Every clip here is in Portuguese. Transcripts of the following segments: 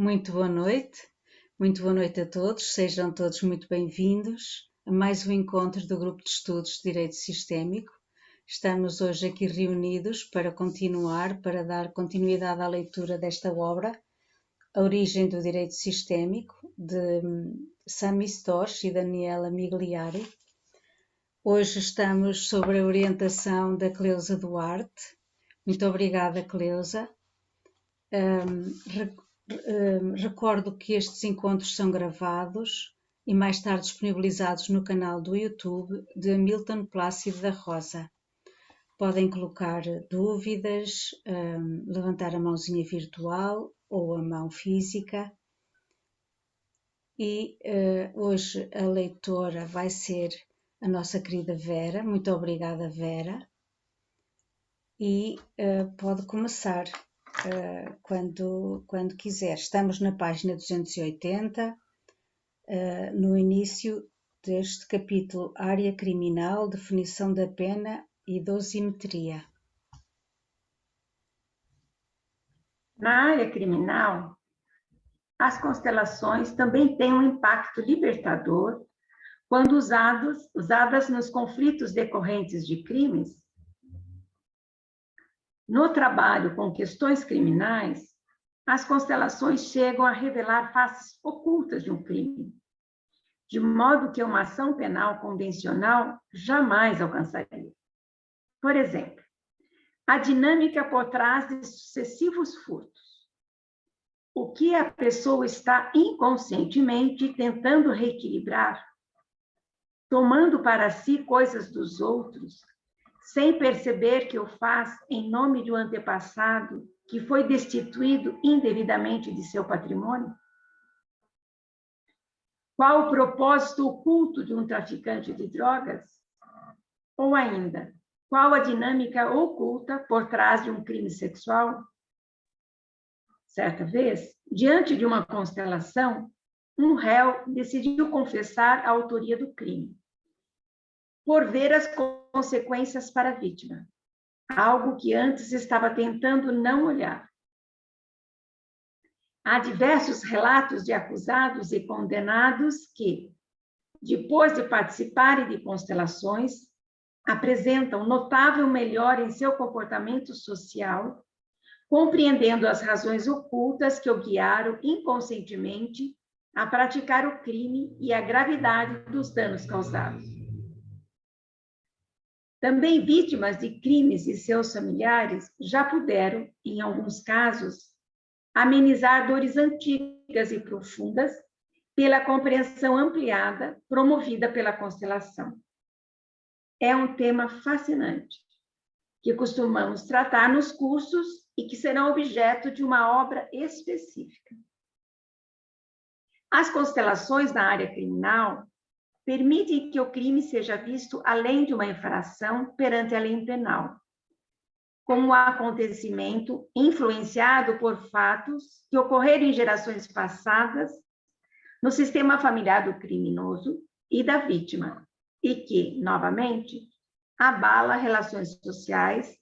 Muito boa noite a todos, sejam todos muito bem-vindos a mais um encontro do Grupo de Estudos de Direito Sistémico. Estamos hoje aqui reunidos para dar continuidade à leitura desta obra, A Origem do Direito Sistémico, de Sami Storch e Daniela Migliari. Hoje estamos sob a orientação da Cleusa Duarte. Muito obrigada, Cleusa. Recordo que estes encontros são gravados e mais tarde disponibilizados no canal do YouTube de Milton Plácido da Rosa. Podem colocar dúvidas, levantar a mãozinha virtual ou a mão física. E hoje a leitora vai ser a nossa querida Vera. Muito obrigada, Vera. E pode começar. Quando quiser. Estamos na página 280, no início deste capítulo, área criminal, definição da pena e dosimetria. Na área criminal, as constelações também têm um impacto libertador quando usadas nos conflitos decorrentes de crimes. No trabalho com questões criminais, as constelações chegam a revelar faces ocultas de um crime, de modo que uma ação penal convencional jamais alcançaria. Por exemplo, a dinâmica por trás de sucessivos furtos. O que a pessoa está inconscientemente tentando reequilibrar, tomando para si coisas dos outros, sem perceber que o faz em nome de um antepassado que foi destituído indevidamente de seu patrimônio? Qual o propósito oculto de um traficante de drogas? Ou ainda, qual a dinâmica oculta por trás de um crime sexual? Certa vez, diante de uma constelação, um réu decidiu confessar a autoria do crime, por ver as consequências para a vítima, algo que antes estava tentando não olhar. Há diversos relatos de acusados e condenados que, depois de participarem de constelações, apresentam notável melhora em seu comportamento social, compreendendo as razões ocultas que o guiaram inconscientemente a praticar o crime e a gravidade dos danos causados. Também vítimas de crimes e seus familiares já puderam, em alguns casos, amenizar dores antigas e profundas pela compreensão ampliada promovida pela constelação. É um tema fascinante, que costumamos tratar nos cursos e que serão objeto de uma obra específica. As constelações na área criminal permitem que o crime seja visto além de uma infração perante a lei penal, como um acontecimento influenciado por fatos que ocorreram em gerações passadas no sistema familiar do criminoso e da vítima, e que, novamente, abala relações sociais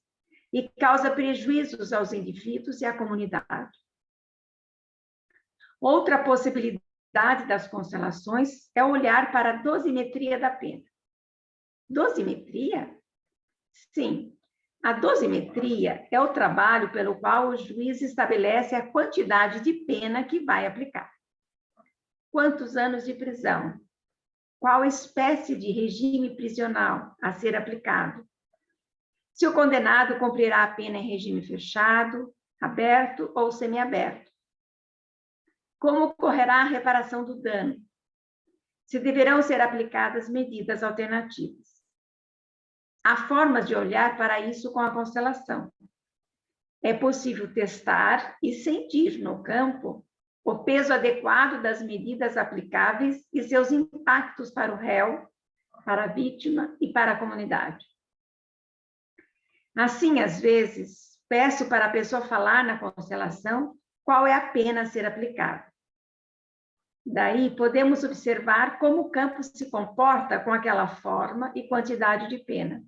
e causa prejuízos aos indivíduos e à comunidade. Outra possibilidade das constelações é olhar para a dosimetria da pena. Dosimetria? Sim, a dosimetria é o trabalho pelo qual o juiz estabelece a quantidade de pena que vai aplicar. Quantos anos de prisão? Qual espécie de regime prisional a ser aplicado? Se o condenado cumprirá a pena em regime fechado, aberto ou semiaberto? Como ocorrerá a reparação do dano? Se deverão ser aplicadas medidas alternativas? Há formas de olhar para isso com a constelação. É possível testar e sentir no campo o peso adequado das medidas aplicáveis e seus impactos para o réu, para a vítima e para a comunidade. Assim, às vezes, peço para a pessoa falar na constelação qual é a pena a ser aplicada. Daí, podemos observar como o campo se comporta com aquela forma e quantidade de pena.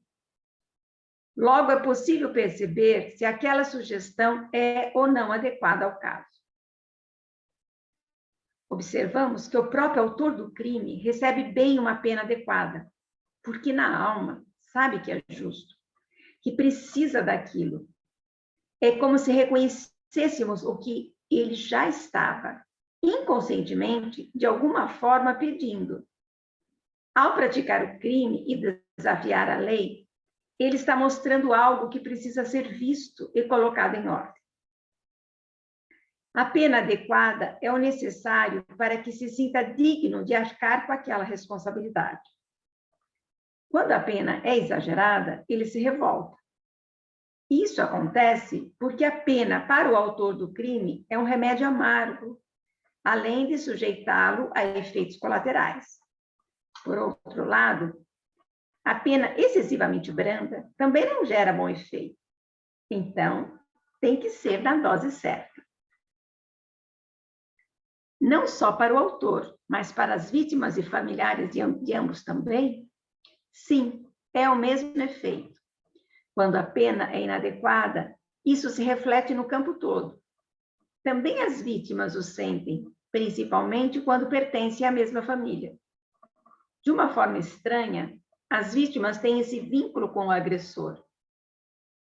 Logo, é possível perceber se aquela sugestão é ou não adequada ao caso. Observamos que o próprio autor do crime recebe bem uma pena adequada, porque na alma sabe que é justo, que precisa daquilo. É como se reconhecêssemos o que ele já estava, inconscientemente, de alguma forma pedindo. Ao praticar o crime e desafiar a lei, ele está mostrando algo que precisa ser visto e colocado em ordem. A pena adequada é o necessário para que se sinta digno de arcar com aquela responsabilidade. Quando a pena é exagerada, ele se revolta. Isso acontece porque a pena para o autor do crime é um remédio amargo, além de sujeitá-lo a efeitos colaterais. Por outro lado, a pena excessivamente branda também não gera bom efeito. Então, tem que ser na dose certa. Não só para o autor, mas para as vítimas e familiares de ambos também? Sim, é o mesmo efeito. Quando a pena é inadequada, isso se reflete no campo todo. Também as vítimas o sentem, principalmente quando pertencem à mesma família. De uma forma estranha, as vítimas têm esse vínculo com o agressor.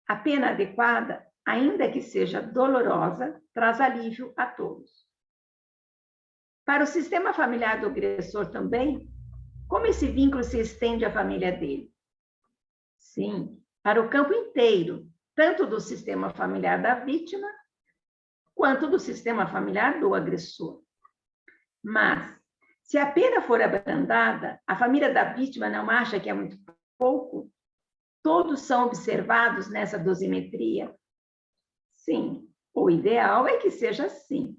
A pena adequada, ainda que seja dolorosa, traz alívio a todos. Para o sistema familiar do agressor também, como esse vínculo se estende à família dele? Sim, para o campo inteiro, tanto do sistema familiar da vítima, quanto do sistema familiar do agressor. Mas, se a pena for abrandada, a família da vítima não acha que é muito pouco? Todos são observados nessa dosimetria? Sim, o ideal é que seja assim.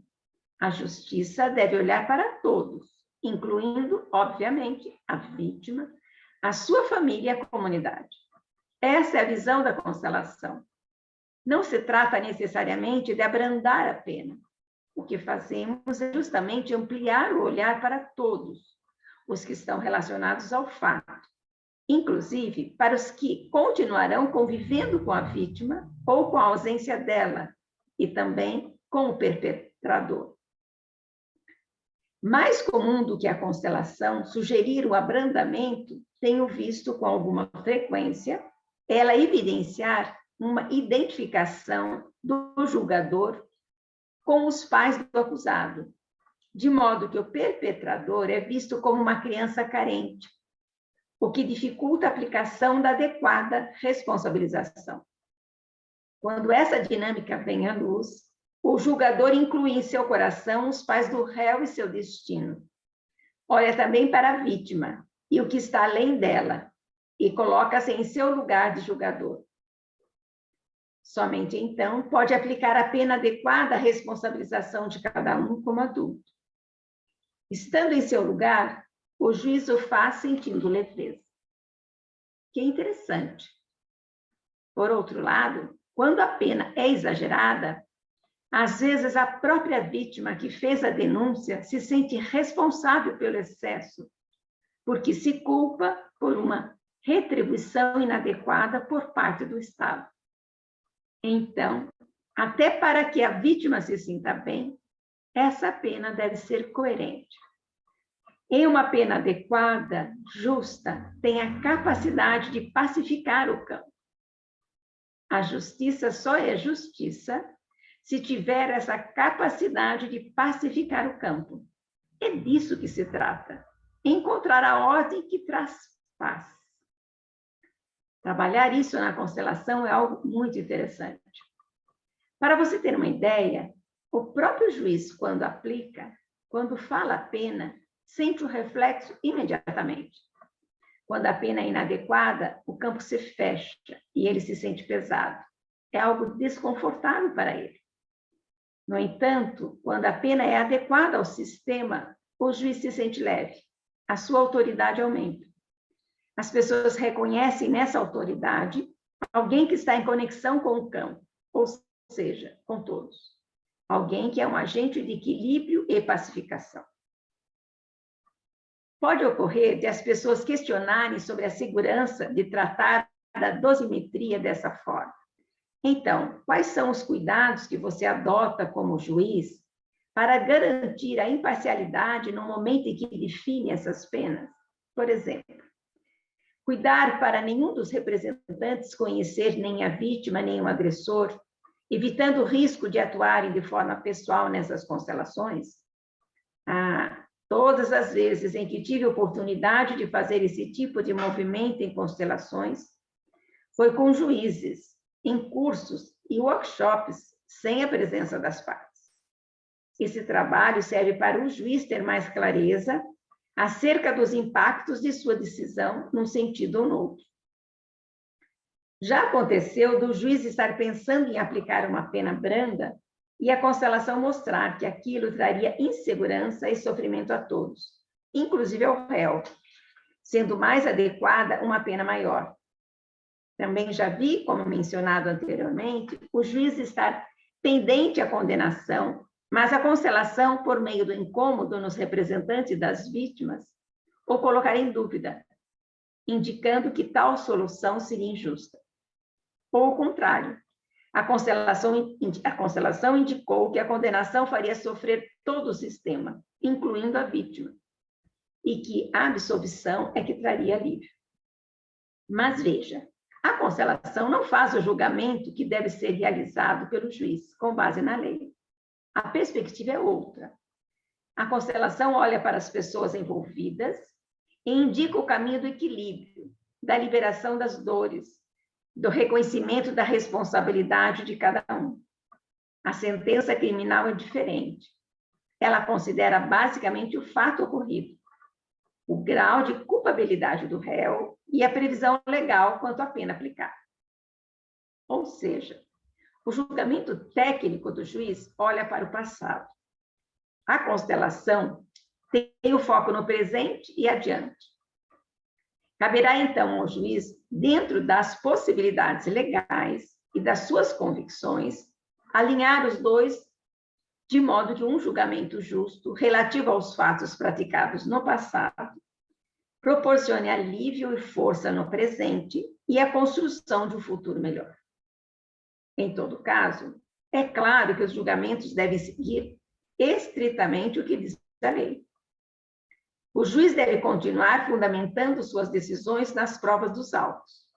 A justiça deve olhar para todos, incluindo, obviamente, a vítima, a sua família e a comunidade. Essa é a visão da constelação. Não se trata necessariamente de abrandar a pena. O que fazemos é justamente ampliar o olhar para todos, os que estão relacionados ao fato, inclusive para os que continuarão convivendo com a vítima ou com a ausência dela, e também com o perpetrador. Mais comum do que a constelação sugerir o abrandamento, tenho visto com alguma frequência ela evidenciar uma identificação do julgador com os pais do acusado, de modo que o perpetrador é visto como uma criança carente, o que dificulta a aplicação da adequada responsabilização. Quando essa dinâmica vem à luz, o julgador inclui em seu coração os pais do réu e seu destino. Olha também para a vítima e o que está além dela, e coloca-se em seu lugar de julgador. Somente então pode aplicar a pena adequada à responsabilização de cada um como adulto. Estando em seu lugar, o juiz o faz sentindo leveza. Que interessante. Por outro lado, quando a pena é exagerada, às vezes a própria vítima que fez a denúncia se sente responsável pelo excesso, porque se culpa por uma retribuição inadequada por parte do Estado. Então, até para que a vítima se sinta bem, essa pena deve ser coerente. Em uma pena adequada, justa, tem a capacidade de pacificar o campo. A justiça só é justiça se tiver essa capacidade de pacificar o campo. É disso que se trata. Encontrar a ordem que traz paz. Trabalhar isso na constelação é algo muito interessante. Para você ter uma ideia, o próprio juiz, quando aplica, quando fala a pena, sente o reflexo imediatamente. Quando a pena é inadequada, o campo se fecha e ele se sente pesado. É algo desconfortável para ele. No entanto, quando a pena é adequada ao sistema, o juiz se sente leve, a sua autoridade aumenta. As pessoas reconhecem nessa autoridade alguém que está em conexão com o campo, ou seja, com todos. Alguém que é um agente de equilíbrio e pacificação. Pode ocorrer de as pessoas questionarem sobre a segurança de tratar da dosimetria dessa forma. Então, quais são os cuidados que você adota como juiz para garantir a imparcialidade no momento em que define essas penas. Por exemplo, cuidar para nenhum dos representantes conhecer nem a vítima, nem o agressor, evitando o risco de atuarem de forma pessoal nessas constelações. Todas as vezes em que tive oportunidade de fazer esse tipo de movimento em constelações, foi com juízes, em cursos e workshops, sem a presença das partes. Esse trabalho serve para o juiz ter mais clareza acerca dos impactos de sua decisão num sentido ou no outro. Já aconteceu do juiz estar pensando em aplicar uma pena branda e a constelação mostrar que aquilo traria insegurança e sofrimento a todos, inclusive ao réu, sendo mais adequada uma pena maior. Também já vi, como mencionado anteriormente, o juiz estar pendente à condenação, mas a constelação, por meio do incômodo nos representantes das vítimas, o colocar em dúvida, indicando que tal solução seria injusta. Ou o contrário, a constelação indicou que a condenação faria sofrer todo o sistema, incluindo a vítima, e que a absolvição é que traria alívio. Mas veja, a constelação não faz o julgamento que deve ser realizado pelo juiz, com base na lei. A perspectiva é outra. A constelação olha para as pessoas envolvidas e indica o caminho do equilíbrio, da liberação das dores, do reconhecimento da responsabilidade de cada um. A sentença criminal é diferente. Ela considera basicamente o fato ocorrido, o grau de culpabilidade do réu e a previsão legal quanto à pena aplicada. Ou seja, o julgamento técnico do juiz olha para o passado. A constelação tem o foco no presente e adiante. Caberá, então, ao juiz, dentro das possibilidades legais e das suas convicções, alinhar os dois de modo que um julgamento justo, relativo aos fatos praticados no passado, proporcione alívio e força no presente e a construção de um futuro melhor. Em todo caso, é claro que os julgamentos devem seguir estritamente o que diz a lei. O juiz deve continuar fundamentando suas decisões nas provas dos autos,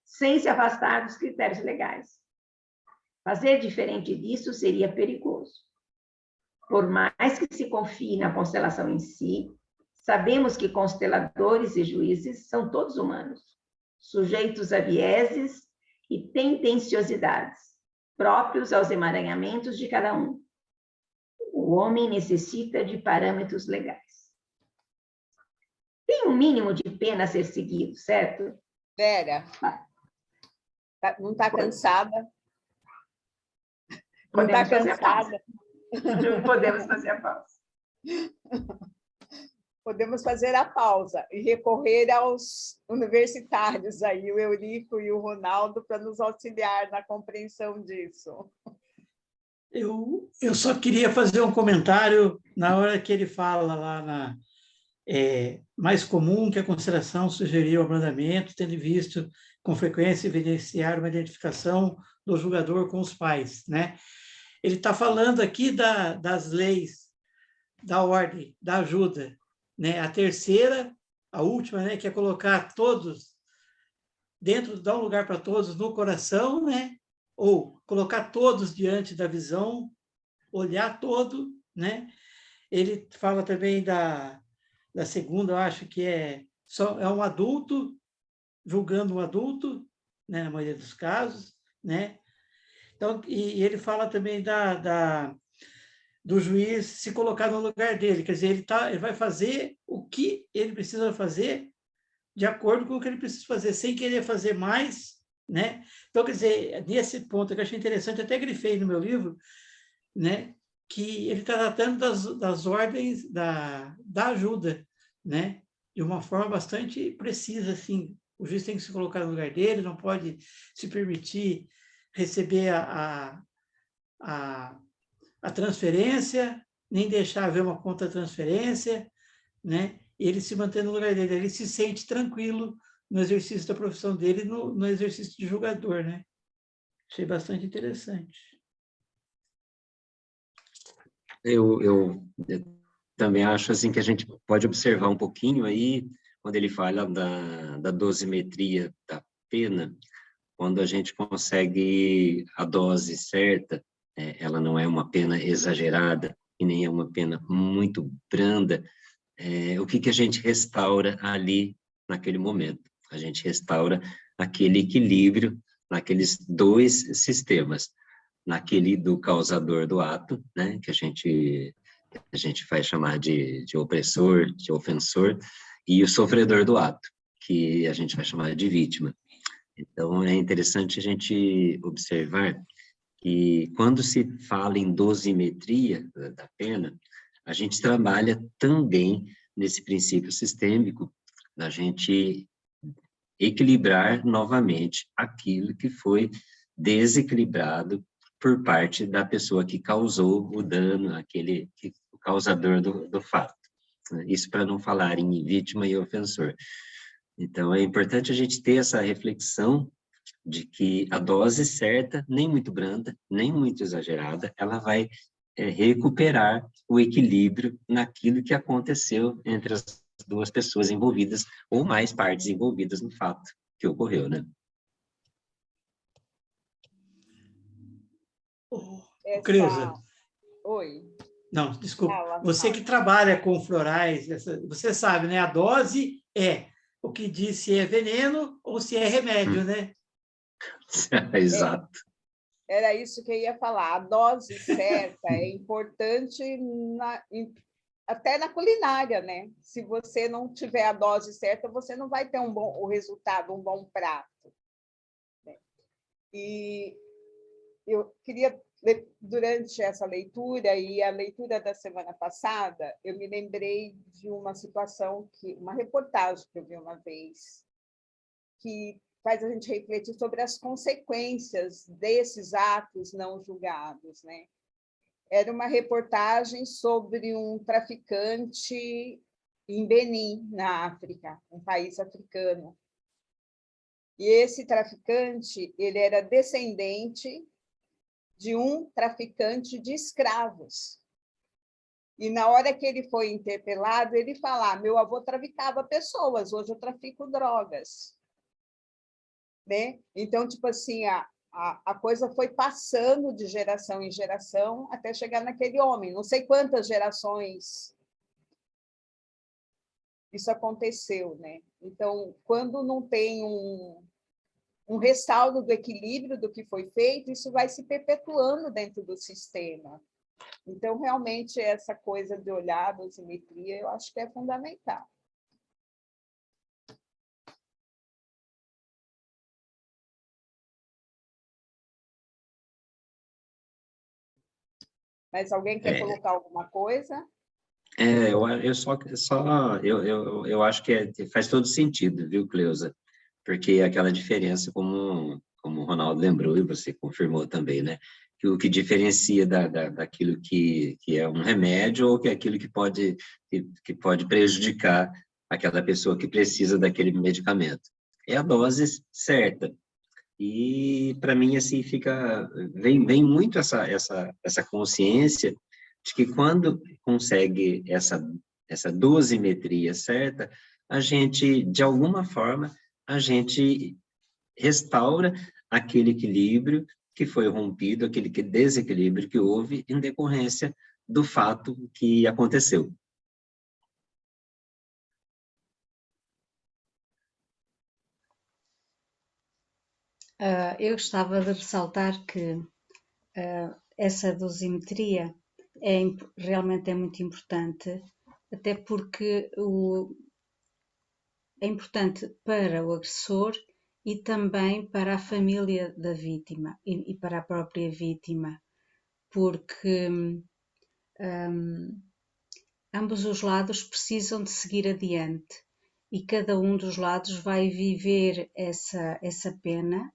sem se afastar dos critérios legais. Fazer diferente disso seria perigoso. Por mais que se confie na constelação em si, sabemos que consteladores e juízes são todos humanos, sujeitos a vieses e tendenciosidades, próprios aos emaranhamentos de cada um. O homem necessita de parâmetros legais. Tem um mínimo de pena a ser seguido, certo? Vera, não está cansada? Não está cansada? Podemos fazer a pausa. Podemos fazer a pausa e recorrer aos universitários aí, o Eurico e o Ronaldo, para nos auxiliar na compreensão disso. Eu só queria fazer um comentário na hora que ele fala lá mais comum que a consideração sugerir o abrandamento, tendo visto com frequência evidenciar uma identificação do julgador com os pais, né? Ele está falando aqui das leis, da ordem, da ajuda, né? A terceira, a última, né, que é colocar todos dentro, dar um lugar para todos no coração, né? Ou colocar todos diante da visão, olhar todo, né? Ele fala também da segunda, eu acho que é um adulto julgando um adulto, né, na maioria dos casos, né? Então, e ele fala também do juiz se colocar no lugar dele, quer dizer, ele vai fazer o que ele precisa fazer de acordo com o que ele precisa fazer, sem querer fazer mais, né? Então, quer dizer, nesse ponto que eu achei interessante, até grifei no meu livro, né, que ele está tratando das ordens da ajuda, né, de uma forma bastante precisa, assim. O juiz tem que se colocar no lugar dele, não pode se permitir receber a transferência, nem deixar haver uma contra-transferência, né? Ele se mantém no lugar dele, ele se sente tranquilo no exercício da profissão dele, no exercício de julgador, né? Achei bastante interessante. Eu também acho assim que a gente pode observar um pouquinho aí, quando ele fala da dosimetria da pena, quando a gente consegue a dose certa, ela não é uma pena exagerada e nem é uma pena muito branda, o que a gente restaura ali naquele momento? A gente restaura aquele equilíbrio naqueles dois sistemas, naquele do causador do ato, né, que a gente vai chamar de opressor, de ofensor, e o sofredor do ato, que a gente vai chamar de vítima. Então, é interessante a gente observar que, quando se fala em dosimetria da pena, a gente trabalha também nesse princípio sistêmico, da gente equilibrar novamente aquilo que foi desequilibrado por parte da pessoa que causou o dano, o causador do fato. Isso para não falar em vítima e ofensor. Então, é importante a gente ter essa reflexão de que a dose certa, nem muito branda, nem muito exagerada, ela vai recuperar o equilíbrio naquilo que aconteceu entre as duas pessoas envolvidas, ou mais partes envolvidas no fato que ocorreu, né? Creuza. Oi. Não, desculpa. Fala, Você fala. que trabalha com florais, você sabe, né? A dose é o que diz se é veneno ou se é remédio, né? Exato. Era isso que eu ia falar. A dose certa é importante até na culinária, né? Se você não tiver a dose certa, você não vai ter o resultado, um bom prato. Né? E eu queria, durante essa leitura e a leitura da semana passada, eu me lembrei de uma situação, uma reportagem que eu vi uma vez, que faz a gente refletir sobre as consequências desses atos não julgados, né? Era uma reportagem sobre um traficante em Benin, na África, um país africano. E esse traficante, ele era descendente de um traficante de escravos. E na hora que ele foi interpelado, ele fala: meu avô traficava pessoas, hoje eu trafico drogas. Né? Então, tipo assim, a coisa foi passando de geração em geração até chegar naquele homem. Não sei quantas gerações isso aconteceu, né? Então, quando não tem um ressaldo do equilíbrio do que foi feito, isso vai se perpetuando dentro do sistema. Então, realmente, essa coisa de olhar a dosimetria, eu acho que é fundamental. Mas alguém quer colocar alguma coisa? Eu acho que faz todo sentido, viu, Cleusa? Porque aquela diferença, como o Ronaldo lembrou e você confirmou também, né? Que o que diferencia daquilo que é um remédio ou que é aquilo que pode prejudicar aquela pessoa que precisa daquele medicamento. É a dose certa. E, para mim, assim, vem muito essa consciência de que, quando consegue essa dosimetria certa, a gente, de alguma forma, a gente restaura aquele equilíbrio que foi rompido, aquele desequilíbrio que houve em decorrência do fato que aconteceu. Eu gostava de ressaltar que essa dosimetria realmente é muito importante, até porque é importante para o agressor e também para a família da vítima e para a própria vítima, porque ambos os lados precisam de seguir adiante e cada um dos lados vai viver essa pena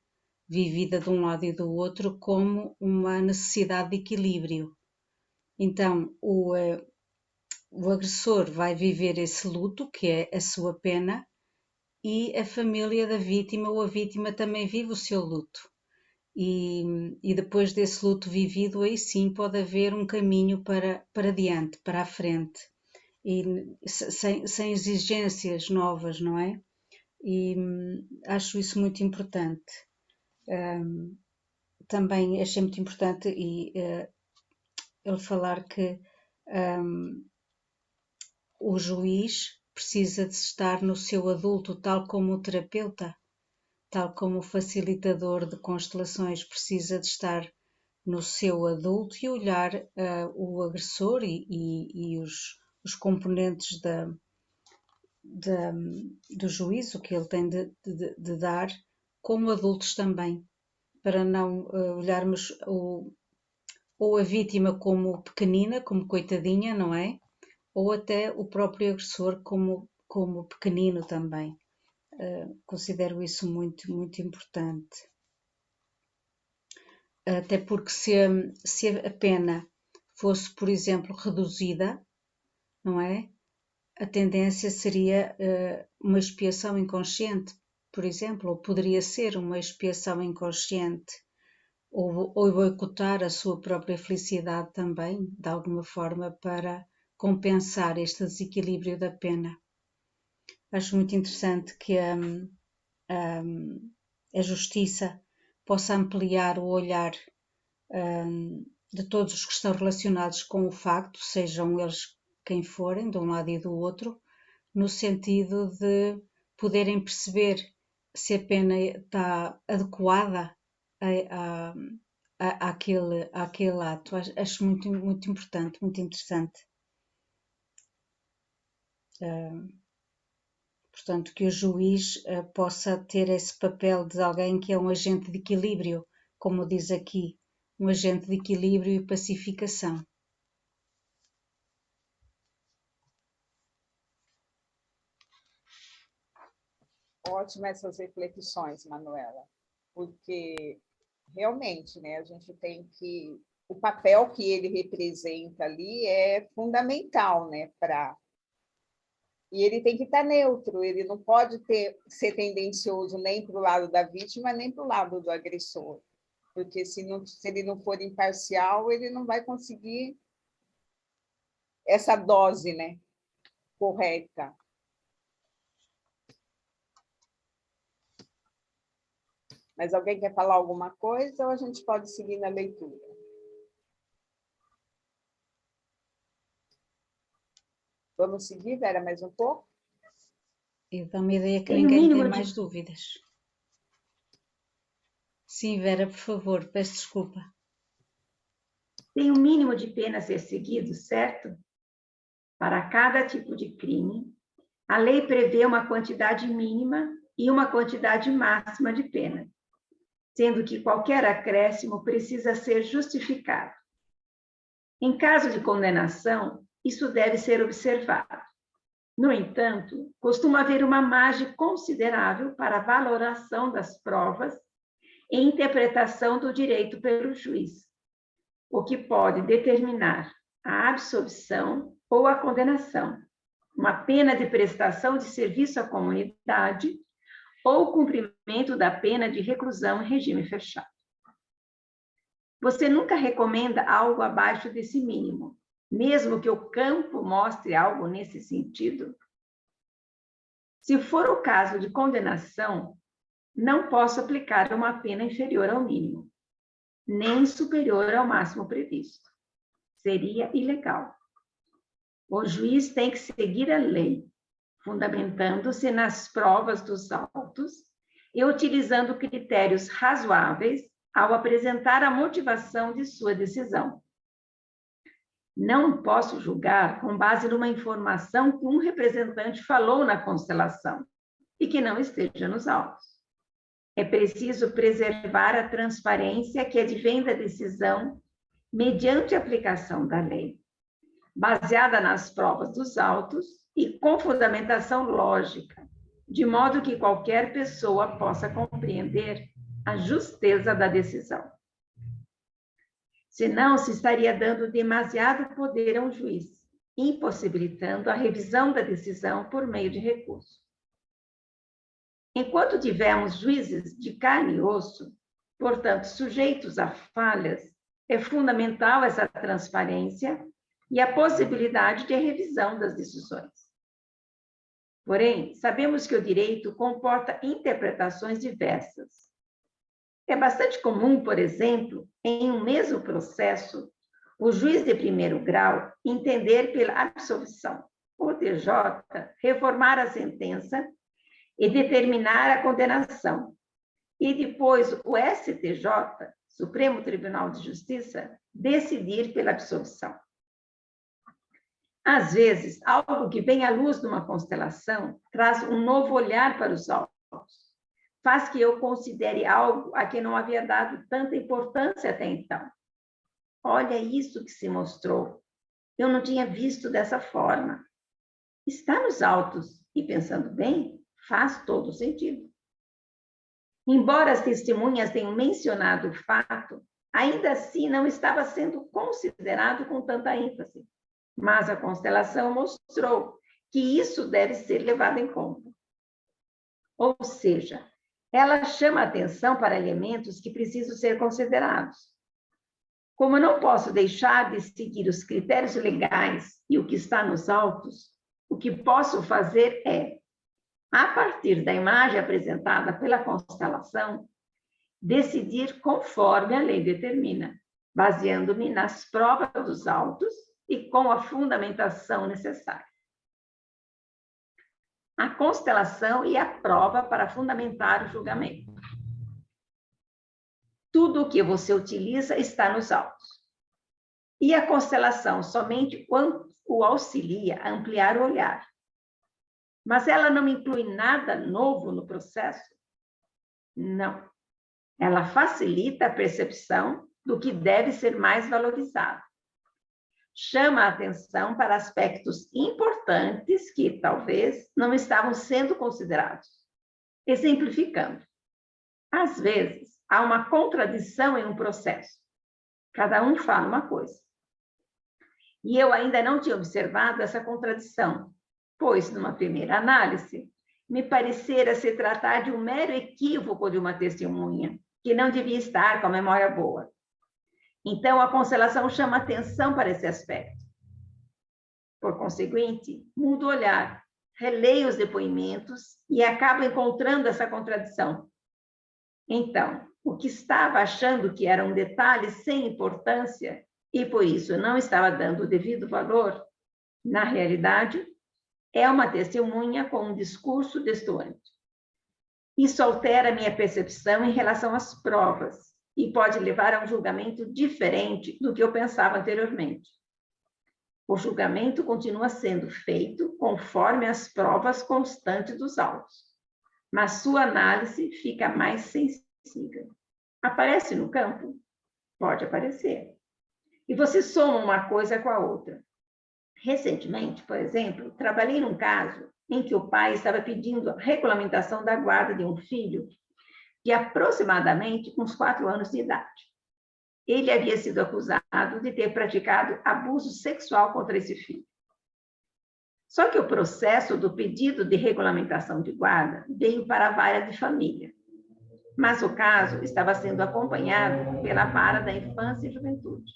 vivida de um lado e do outro como uma necessidade de equilíbrio. Então, o agressor vai viver esse luto, que é a sua pena, e a família da vítima ou a vítima também vive o seu luto. e depois desse luto vivido, aí sim pode haver um caminho para diante, para a frente, e sem exigências novas, não é? E acho isso muito importante. Também achei muito importante ele falar que o juiz precisa de estar no seu adulto, tal como o terapeuta, tal como o facilitador de constelações precisa de estar no seu adulto e olhar o agressor e os componentes do juízo que ele tem de dar como adultos também, para não olharmos ou a vítima como pequenina, como coitadinha, não é? Ou até o próprio agressor como pequenino também. Considero isso muito, muito importante. Até porque se a pena fosse, por exemplo, reduzida, não é? A tendência seria uma expiação inconsciente, por exemplo, ou poderia ser uma expiação inconsciente, ou boicotar a sua própria felicidade também, de alguma forma, para compensar este desequilíbrio da pena. Acho muito interessante que a justiça possa ampliar o olhar de todos os que estão relacionados com o facto, sejam eles quem forem, de um lado e do outro, no sentido de poderem perceber se a pena está adequada àquele ato. Acho muito, muito importante, muito interessante. Portanto, que o juiz possa ter esse papel de alguém que é um agente de equilíbrio, como diz aqui, um agente de equilíbrio e pacificação. Ótimas essas reflexões, Manuela, porque realmente, né, a gente tem que... O papel que ele representa ali é fundamental, né, para... E ele tem que estar neutro, ele não pode ser tendencioso nem para o lado da vítima, nem para o lado do agressor, porque se ele não for imparcial, ele não vai conseguir essa dose, né, correta. Mas alguém quer falar alguma coisa ou a gente pode seguir na leitura? Vamos seguir, Vera, mais um pouco? E dá-me a ideia que ninguém tem mais dúvidas. Sim, Vera, por favor, peço desculpa. Tem um mínimo de pena a ser seguido, certo? Para cada tipo de crime, a lei prevê uma quantidade mínima e uma quantidade máxima de pena, sendo que qualquer acréscimo precisa ser justificado. Em caso de condenação, isso deve ser observado. No entanto, costuma haver uma margem considerável para a valoração das provas e interpretação do direito pelo juiz, o que pode determinar a absolvição ou a condenação, uma pena de prestação de serviço à comunidade ou cumprimento da pena de reclusão em regime fechado. Você nunca recomenda algo abaixo desse mínimo, mesmo que o campo mostre algo nesse sentido? Se for o caso de condenação, não posso aplicar uma pena inferior ao mínimo, nem superior ao máximo previsto. Seria ilegal. O juiz tem que seguir a lei, fundamentando-se nas provas dos autos e utilizando critérios razoáveis ao apresentar a motivação de sua decisão. Não posso julgar com base numa informação que um representante falou na constelação e que não esteja nos autos. É preciso preservar a transparência que advém da decisão mediante a aplicação da lei, baseada nas provas dos autos e com fundamentação lógica, de modo que qualquer pessoa possa compreender a justeza da decisão. Senão, se estaria dando demasiado poder a um juiz, impossibilitando a revisão da decisão por meio de recurso. Enquanto tivermos juízes de carne e osso, Portanto, sujeitos a falhas, é fundamental essa transparência e a possibilidade de revisão das decisões. Porém, sabemos que o direito comporta interpretações diversas. É bastante comum, por exemplo, em um mesmo processo, o juiz de primeiro grau entender pela absolvição, o TJ reformar a sentença e determinar a condenação, e depois o STJ, Supremo Tribunal de Justiça, decidir pela absolvição. Às vezes, algo que vem à luz de uma constelação traz um novo olhar para os autos, faz que eu considere algo a que não havia dado tanta importância até então. Olha isso que se mostrou. Eu não tinha visto dessa forma. Está nos autos e, pensando bem, faz todo sentido. Embora as testemunhas tenham mencionado o fato, ainda assim não estava sendo considerado com tanta ênfase. Mas a constelação mostrou que isso deve ser levado em conta. Ou seja, ela chama atenção para elementos que precisam ser considerados. Como eu não posso deixar de seguir os critérios legais e o que está nos autos, o que posso fazer é, a partir da imagem apresentada pela constelação, decidir conforme a lei determina, baseando-me nas provas dos autos e com a fundamentação necessária. A constelação e a prova para fundamentar o julgamento. Tudo o que você utiliza está nos autos. E a constelação somente quando o auxilia a ampliar o olhar. Mas ela não inclui nada novo no processo? Não. Ela facilita a percepção do que deve ser mais valorizado. Chama a atenção para aspectos importantes que, talvez, não estavam sendo considerados. Exemplificando. Às vezes, há uma contradição em um processo. Cada um fala uma coisa. E eu ainda não tinha observado essa contradição, pois, numa primeira análise, me parecera se tratar de um mero equívoco de uma testemunha, que não devia estar com a memória boa. Então, a constelação chama atenção para esse aspecto. Por conseguinte, mudo o olhar, releio os depoimentos e acabo encontrando essa contradição. Então, o que estava achando que era um detalhe sem importância e, por isso, não estava dando o devido valor, na realidade, é uma testemunha com um discurso destoante. Isso altera minha percepção em relação às provas e pode levar a um julgamento diferente do que eu pensava anteriormente. O julgamento continua sendo feito conforme as provas constantes dos autos, mas sua análise fica mais sensível. Aparece no campo? Pode aparecer. E você soma uma coisa com a outra. Recentemente, por exemplo, trabalhei num caso em que o pai estava pedindo a regulamentação da guarda de um filho de aproximadamente uns 4 anos de idade. Ele havia sido acusado de ter praticado abuso sexual contra esse filho. Só que o processo do pedido de regulamentação de guarda veio para a vara de família, mas o caso estava sendo acompanhado pela vara da infância e juventude.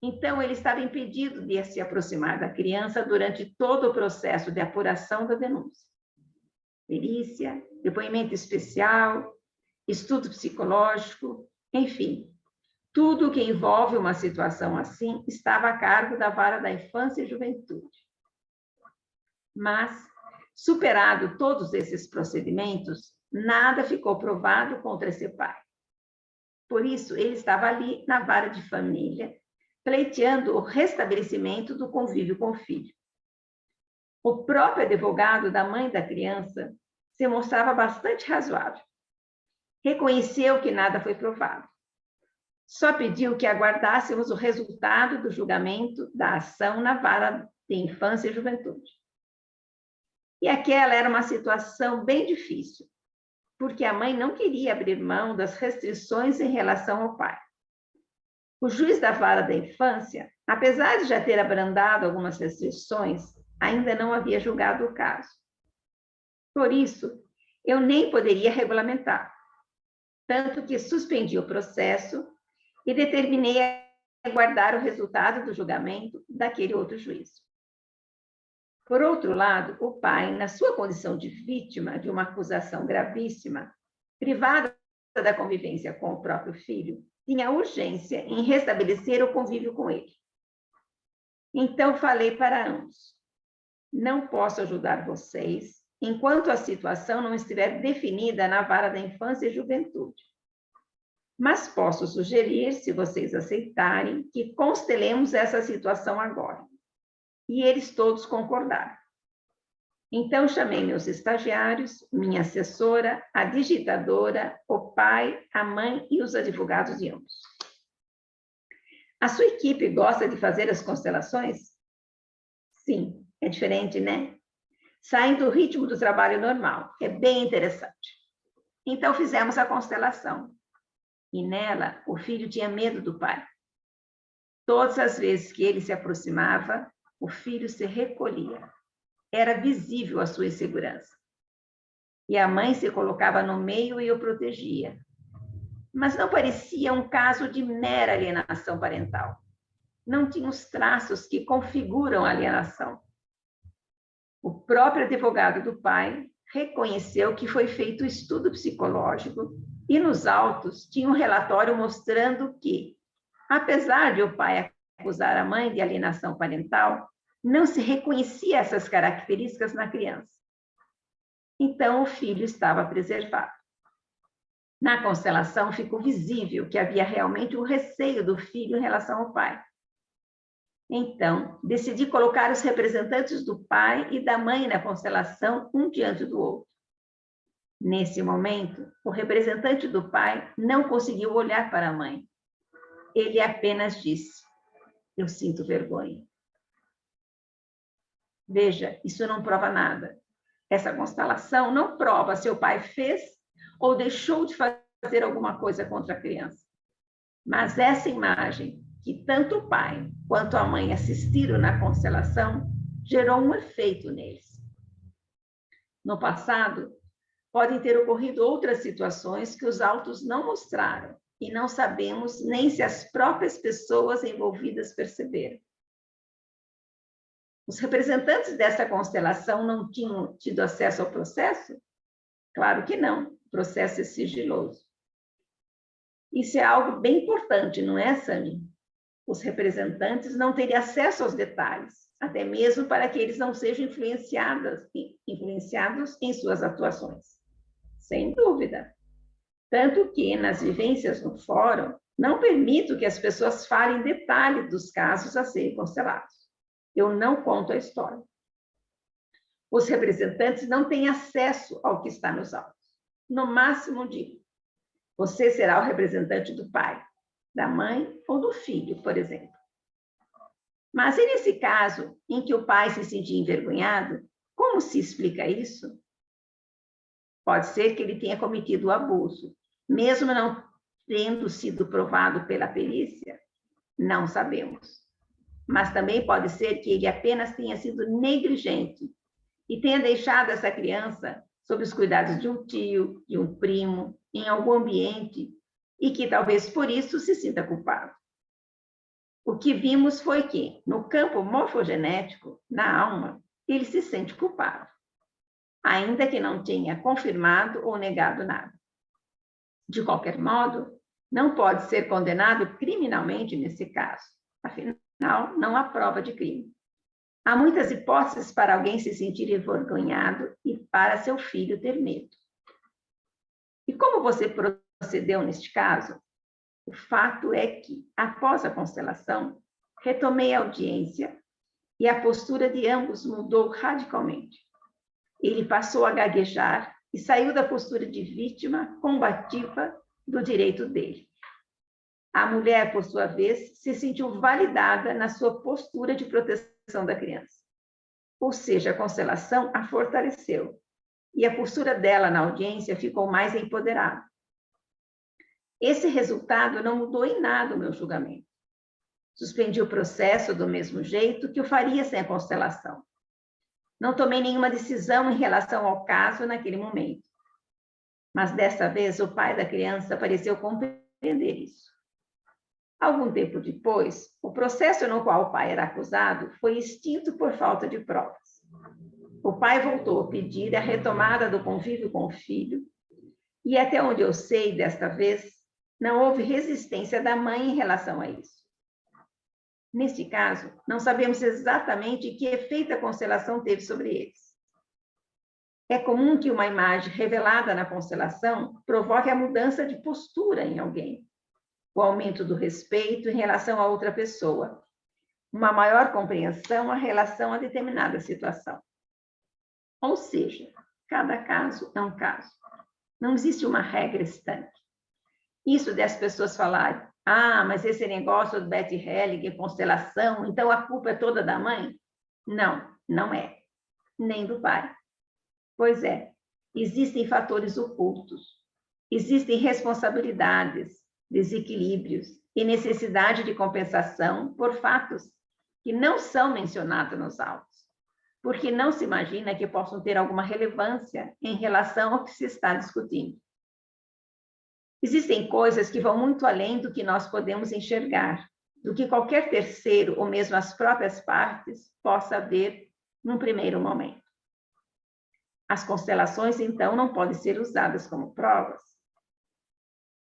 Então, ele estava impedido de se aproximar da criança durante todo o processo de apuração da denúncia. Perícia, depoimento especial, estudo psicológico, enfim, tudo que envolve uma situação assim estava a cargo da vara da infância e juventude. Mas, superado todos esses procedimentos, nada ficou provado contra esse pai. Por isso, ele estava ali na vara de família, pleiteando o restabelecimento do convívio com o filho. O próprio advogado da mãe da criança se mostrava bastante razoável. Reconheceu que nada foi provado. Só pediu que aguardássemos o resultado do julgamento da ação na vara de infância e juventude. E aquela era uma situação bem difícil, porque a mãe não queria abrir mão das restrições em relação ao pai. O juiz da vara da infância, apesar de já ter abrandado algumas restrições, ainda não havia julgado o caso. Por isso, eu nem poderia regulamentar. tanto que suspendi o processo e determinei aguardar o resultado do julgamento daquele outro juízo. Por outro lado, o pai, na sua condição de vítima de uma acusação gravíssima, privada da convivência com o próprio filho, tinha urgência em restabelecer o convívio com ele. Então falei para ambos: não posso ajudar vocês enquanto a situação não estiver definida na vara da infância e juventude. Mas posso sugerir, se vocês aceitarem, que constelemos essa situação agora. E eles todos concordaram. Então chamei meus estagiários, minha assessora, a digitadora, o pai, a mãe e os advogados de ambos. A sua equipe gosta de fazer as constelações? Sim, é diferente, né? Saem do ritmo do trabalho normal, é bem interessante. Então fizemos a constelação. E nela, o filho tinha medo do pai. Todas as vezes que ele se aproximava, o filho se recolhia. Era visível a sua insegurança. E a mãe se colocava no meio e o protegia. Mas não parecia um caso de mera alienação parental. Não tinha os traços que configuram a alienação. O próprio advogado do pai reconheceu que foi feito estudo psicológico e nos autos tinha um relatório mostrando que, apesar de o pai acusar a mãe de alienação parental, não se reconhecia essas características na criança. Então, o filho estava preservado. Na constelação, ficou visível que havia realmente um receio do filho em relação ao pai. Então, decidi colocar os representantes do pai e da mãe na constelação, um diante do outro. Nesse momento, o representante do pai não conseguiu olhar para a mãe. Ele apenas disse: eu sinto vergonha. Veja, isso não prova nada. Essa constelação não prova se o pai fez ou deixou de fazer alguma coisa contra a criança. Mas essa imagem, que tanto o pai quanto a mãe assistiram na constelação, gerou um efeito neles. No passado, podem ter ocorrido outras situações que os autos não mostraram e não sabemos nem se as próprias pessoas envolvidas perceberam. Os representantes dessa constelação não tinham tido acesso ao processo? Claro que não, o processo é sigiloso. Isso é algo bem importante, não é, Sami? Os representantes não teriam acesso aos detalhes, até mesmo para que eles não sejam influenciados em suas atuações. Sem dúvida. Tanto que, nas vivências no fórum, não permito que as pessoas falem detalhes dos casos a serem constelados. Eu não conto a história. Os representantes não têm acesso ao que está nos autos. No máximo, digo: você será o representante do pai, da mãe ou do filho, por exemplo. Mas e nesse caso em que o pai se sentia envergonhado, como se explica isso? Pode ser que ele tenha cometido o abuso, mesmo não tendo sido provado pela perícia, não sabemos. Mas também pode ser que ele apenas tenha sido negligente e tenha deixado essa criança sob os cuidados de um tio, de um primo, em algum ambiente, e que talvez por isso se sinta culpado. O que vimos foi que, no campo morfogenético, na alma, ele se sente culpado, ainda que não tenha confirmado ou negado nada. De qualquer modo, não pode ser condenado criminalmente nesse caso, afinal, não há prova de crime. Há muitas hipóteses para alguém se sentir envergonhado e para seu filho ter medo. E como você procedeu neste caso? O fato é que, após a constelação, retomei a audiência e a postura de ambos mudou radicalmente. Ele passou a gaguejar e saiu da postura de vítima combativa do direito dele. A mulher, por sua vez, se sentiu validada na sua postura de proteção da criança. Ou seja, a constelação a fortaleceu e a postura dela na audiência ficou mais empoderada. Esse resultado não mudou em nada o meu julgamento. Suspendi o processo do mesmo jeito que o faria sem a constelação. Não tomei nenhuma decisão em relação ao caso naquele momento. Mas dessa vez o pai da criança pareceu compreender isso. Algum tempo depois, o processo no qual o pai era acusado foi extinto por falta de provas. O pai voltou a pedir a retomada do convívio com o filho, e até onde eu sei, desta vez, não houve resistência da mãe em relação a isso. Neste caso, não sabemos exatamente que efeito a constelação teve sobre eles. É comum que uma imagem revelada na constelação provoque a mudança de postura em alguém, o aumento do respeito em relação a outra pessoa, uma maior compreensão em relação a determinada situação. Ou seja, cada caso é um caso. Não existe uma regra estanque. Isso das pessoas falarem, mas esse negócio do Beth Hellinger, constelação, então a culpa é toda da mãe? Não, não é. Nem do pai. Pois é, existem fatores ocultos. Existem responsabilidades, desequilíbrios e necessidade de compensação por fatos que não são mencionados nos autos, porque não se imagina que possam ter alguma relevância em relação ao que se está discutindo. Existem coisas que vão muito além do que nós podemos enxergar, do que qualquer terceiro, ou mesmo as próprias partes, possa ver num primeiro momento. As constelações, então, não podem ser usadas como provas.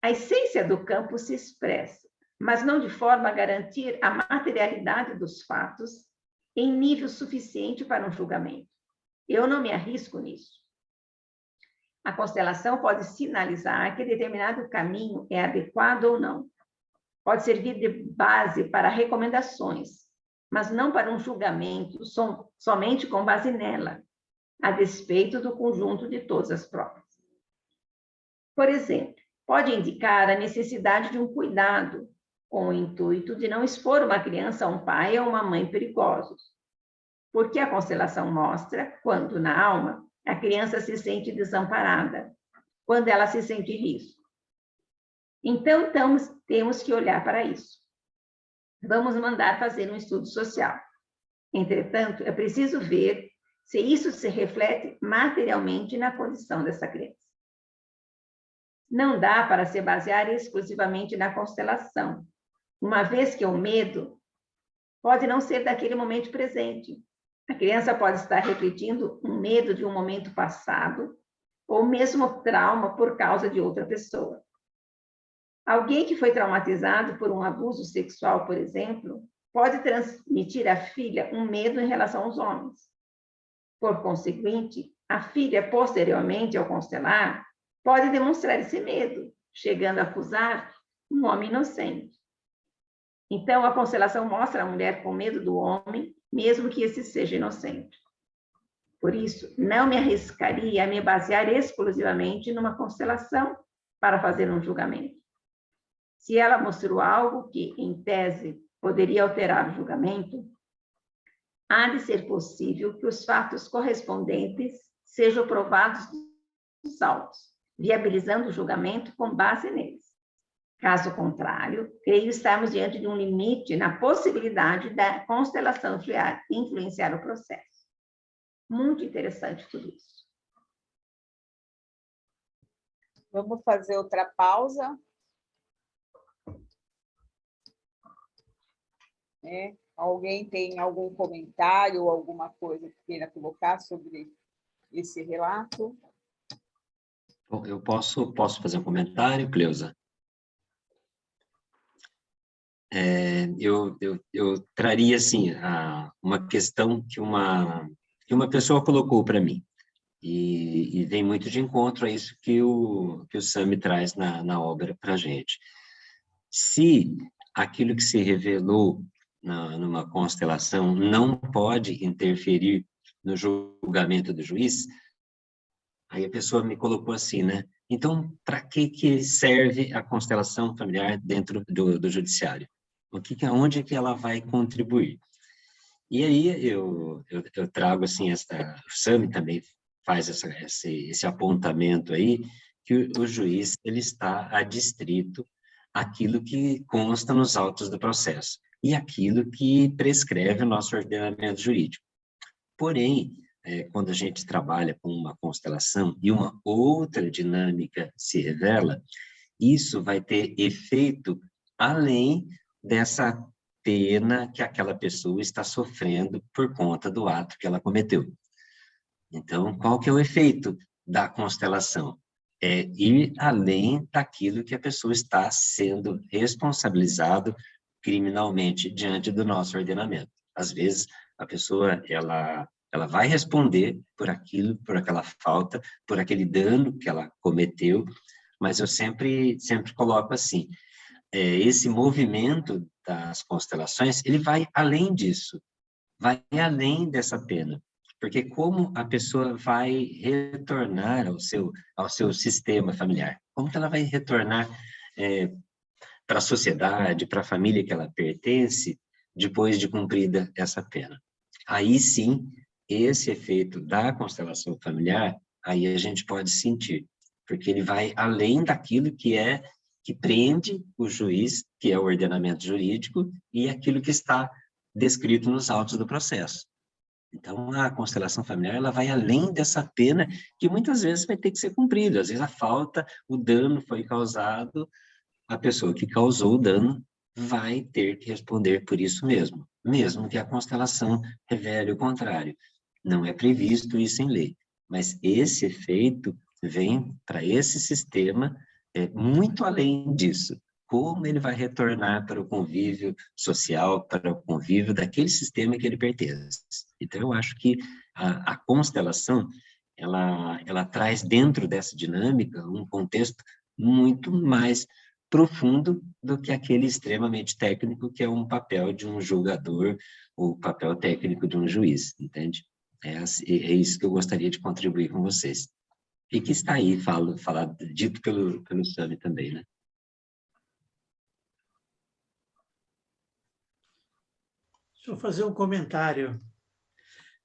A essência do campo se expressa, mas não de forma a garantir a materialidade dos fatos em nível suficiente para um julgamento. Eu não me arrisco nisso. A constelação pode sinalizar que determinado caminho é adequado ou não. Pode servir de base para recomendações, mas não para um julgamento somente com base nela, a despeito do conjunto de todas as provas. Por exemplo, pode indicar a necessidade de um cuidado, com o intuito de não expor uma criança a um pai ou uma mãe perigosos. Porque a constelação mostra quando, na alma, a criança se sente desamparada, quando ela se sente em risco. Então, temos que olhar para isso. Vamos mandar fazer um estudo social. Entretanto, é preciso ver se isso se reflete materialmente na condição dessa criança. Não dá para se basear exclusivamente na constelação, uma vez que o medo pode não ser daquele momento presente. A criança pode estar refletindo um medo de um momento passado, ou mesmo trauma por causa de outra pessoa. Alguém que foi traumatizado por um abuso sexual, por exemplo, pode transmitir à filha um medo em relação aos homens. Por conseguinte, a filha, posteriormente ao constelar, pode demonstrar esse medo, chegando a acusar um homem inocente. Então, a constelação mostra a mulher com medo do homem, mesmo que esse seja inocente. Por isso, não me arriscaria a me basear exclusivamente numa constelação para fazer um julgamento. Se ela mostrou algo que, em tese, poderia alterar o julgamento, há de ser possível que os fatos correspondentes sejam provados dos autos, viabilizando o julgamento com base neles. Caso contrário, creio estarmos diante de um limite na possibilidade da constelação influenciar o processo. Muito interessante tudo isso. Vamos fazer outra pausa. Alguém tem algum comentário ou alguma coisa que queira colocar sobre esse relato? Bom, eu posso fazer um comentário, Cleusa? Eu traria, assim, uma questão que uma pessoa colocou para mim, e vem muito de encontro a isso que o Sami traz na obra para a gente. Se aquilo que se revelou numa constelação não pode interferir no julgamento do juiz, aí a pessoa me colocou assim, né? Então, para que serve a constelação familiar dentro do judiciário? Onde que ela vai contribuir? E aí eu trago, assim, o Sami também faz esse apontamento aí, que o juiz ele está adstrito àquilo que consta nos autos do processo e aquilo que prescreve o nosso ordenamento jurídico. Porém, quando a gente trabalha com uma constelação e uma outra dinâmica se revela, isso vai ter efeito além dessa pena que aquela pessoa está sofrendo por conta do ato que ela cometeu. Então, qual que é o efeito da constelação? É ir além daquilo que a pessoa está sendo responsabilizado criminalmente diante do nosso ordenamento. Às vezes, a pessoa, ela vai responder por aquilo, por aquela falta, por aquele dano que ela cometeu, mas eu sempre coloco assim, esse movimento das constelações, ele vai além disso, vai além dessa pena, porque como a pessoa vai retornar ao seu sistema familiar, como que ela vai retornar para a sociedade, para a família que ela pertence, depois de cumprida essa pena. Aí sim, esse efeito da constelação familiar, aí a gente pode sentir, porque ele vai além daquilo que prende o juiz, que é o ordenamento jurídico, e aquilo que está descrito nos autos do processo. Então, a constelação familiar, ela vai além dessa pena, que muitas vezes vai ter que ser cumprida. Às vezes, a falta, o dano foi causado, a pessoa que causou o dano vai ter que responder por isso mesmo que a constelação revele o contrário. Não é previsto isso em lei, mas esse efeito vem para esse sistema muito além disso. Como ele vai retornar para o convívio social, para o convívio daquele sistema que ele pertence. Então, eu acho que a constelação, ela traz dentro dessa dinâmica um contexto muito mais profundo do que aquele extremamente técnico, que é um papel de um julgador, ou papel técnico de um juiz, entende? É isso que eu gostaria de contribuir com vocês. E que está aí, dito pelo Sami também, né? Deixa eu fazer um comentário.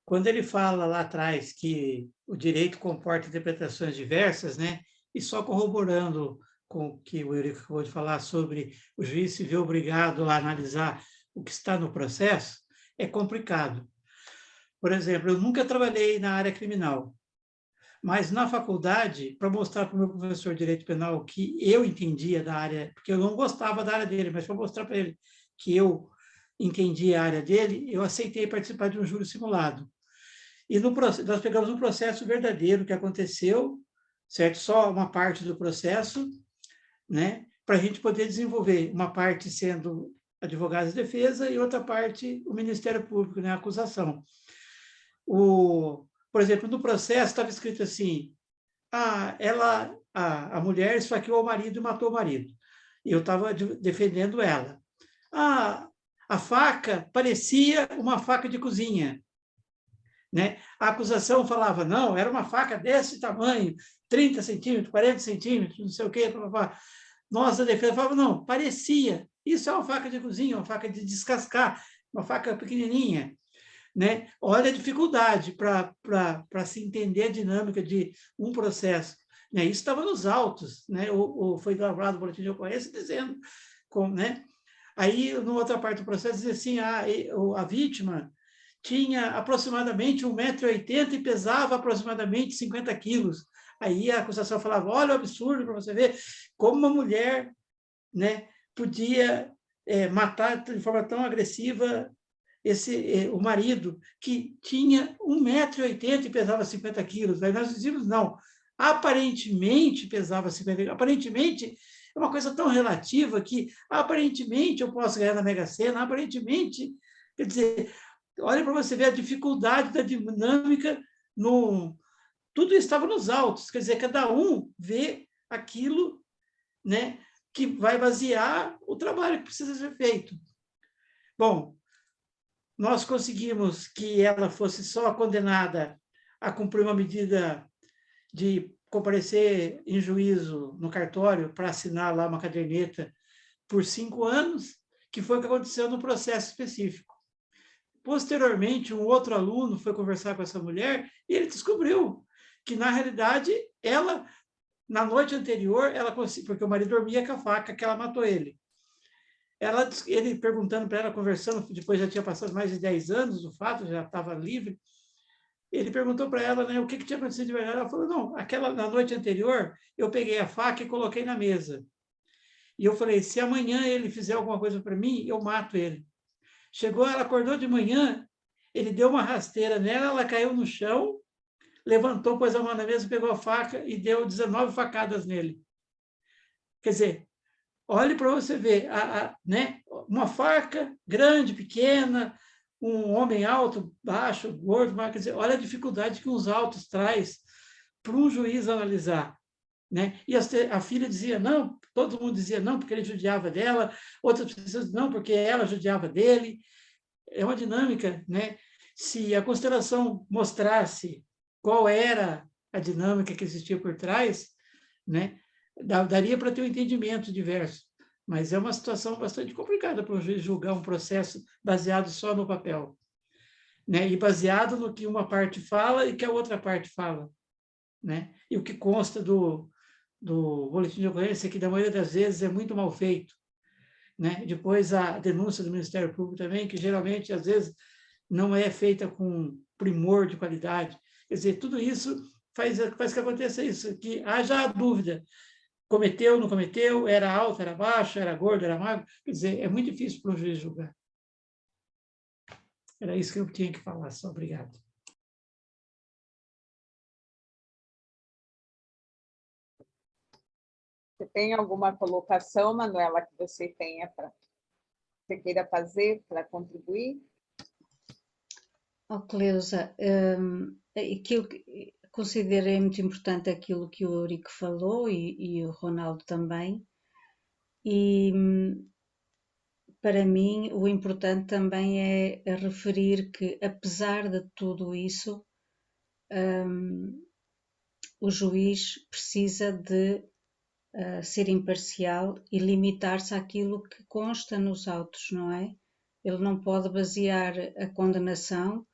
Quando ele fala lá atrás que o direito comporta interpretações diversas, né? E só corroborando com o que o Eurico acabou de falar sobre o juiz se ver obrigado a analisar o que está no processo, é complicado. Por exemplo, eu nunca trabalhei na área criminal, mas na faculdade, para mostrar para o meu professor de direito penal o que eu entendia da área, porque eu não gostava da área dele, mas para mostrar para ele que eu entendia a área dele, eu aceitei participar de um júri simulado. E nós pegamos um processo verdadeiro que aconteceu, certo? Só uma parte do processo, né? Para a gente poder desenvolver uma parte sendo advogados de defesa e outra parte o Ministério Público, né? A acusação. Por exemplo, no processo estava escrito assim, a mulher esfaqueou o marido e matou o marido. Eu estava defendendo ela. A faca parecia uma faca de cozinha. Né? A acusação falava, não, era uma faca desse tamanho, 30 centímetros, 40 centímetros, não sei o quê. Nossa, a defesa falava, não, parecia. Isso é uma faca de cozinha, uma faca de descascar, uma faca pequenininha. Né? Olha a dificuldade para se entender a dinâmica de um processo. Né? Isso estava nos autos, né? Foi elaborado o boletim de ocorrência dizendo, né? Aí, na outra parte do processo, dizia assim, a vítima tinha aproximadamente 1,80 m e pesava aproximadamente 50 quilos. Aí a acusação falava, olha o absurdo para você ver como uma mulher, né, podia matar de forma tão agressiva o marido, que tinha 1,80 m e pesava 50 quilos. Aí nós dizíamos, não, aparentemente pesava 50 quilos. Aparentemente é uma coisa tão relativa que, aparentemente, eu posso ganhar na Mega Sena, aparentemente, quer dizer, olha para você ver a dificuldade da dinâmica, tudo estava nos autos, quer dizer, cada um vê aquilo, né, que vai basear o trabalho que precisa ser feito. Bom, nós conseguimos que ela fosse só condenada a cumprir uma medida de comparecer em juízo no cartório para assinar lá uma caderneta por 5 anos, que foi o que aconteceu no processo específico. Posteriormente, um outro aluno foi conversar com essa mulher e ele descobriu que, na realidade, ela, na noite anterior, porque o marido dormia com a faca que ela matou ele. Ele perguntando para ela, conversando, depois já tinha passado mais de 10 anos do fato, já estava livre, ele perguntou para ela, né, o que tinha acontecido de verdade. Ela falou, não, na noite anterior, eu peguei a faca e coloquei na mesa. E eu falei, se amanhã ele fizer alguma coisa para mim, eu mato ele. Chegou, ela acordou de manhã, ele deu uma rasteira nela, ela caiu no chão, levantou, pôs a mão na mesa, pegou a faca e deu 19 facadas nele. Quer dizer, olhe para você ver, né? Uma faca grande, pequena, um homem alto, baixo, gordo, quer dizer, olha a dificuldade que os altos traz para um juiz analisar. Né? E a filha dizia não, todo mundo dizia não, porque ele judiava dela, outras pessoas não, porque ela judiava dele. É uma dinâmica, né? Se a constelação mostrasse qual era a dinâmica que existia por trás, né? Daria para ter um entendimento diverso. Mas é uma situação bastante complicada para o juiz julgar um processo baseado só no papel, né? E baseado no que uma parte fala e que a outra parte fala, né? E o que consta do boletim de ocorrência, que, da maioria das vezes, é muito mal feito, né? Depois, a denúncia do Ministério Público também, que, geralmente, às vezes, não é feita com primor de qualidade. Quer dizer, tudo isso faz que aconteça isso, que haja a dúvida. Cometeu, não cometeu, era alto, era baixo, era gordo, era magro. Quer dizer, é muito difícil para o juiz julgar. Era isso que eu tinha que falar, só. Obrigado. Você tem alguma colocação, Manuela, que você queira fazer para contribuir? Cleusa, considerei muito importante aquilo que o Eurico falou e o Ronaldo também. E para mim o importante também é referir que, apesar de tudo isso, o juiz precisa de ser imparcial e limitar-se àquilo que consta nos autos, não é? Ele não pode basear a condenação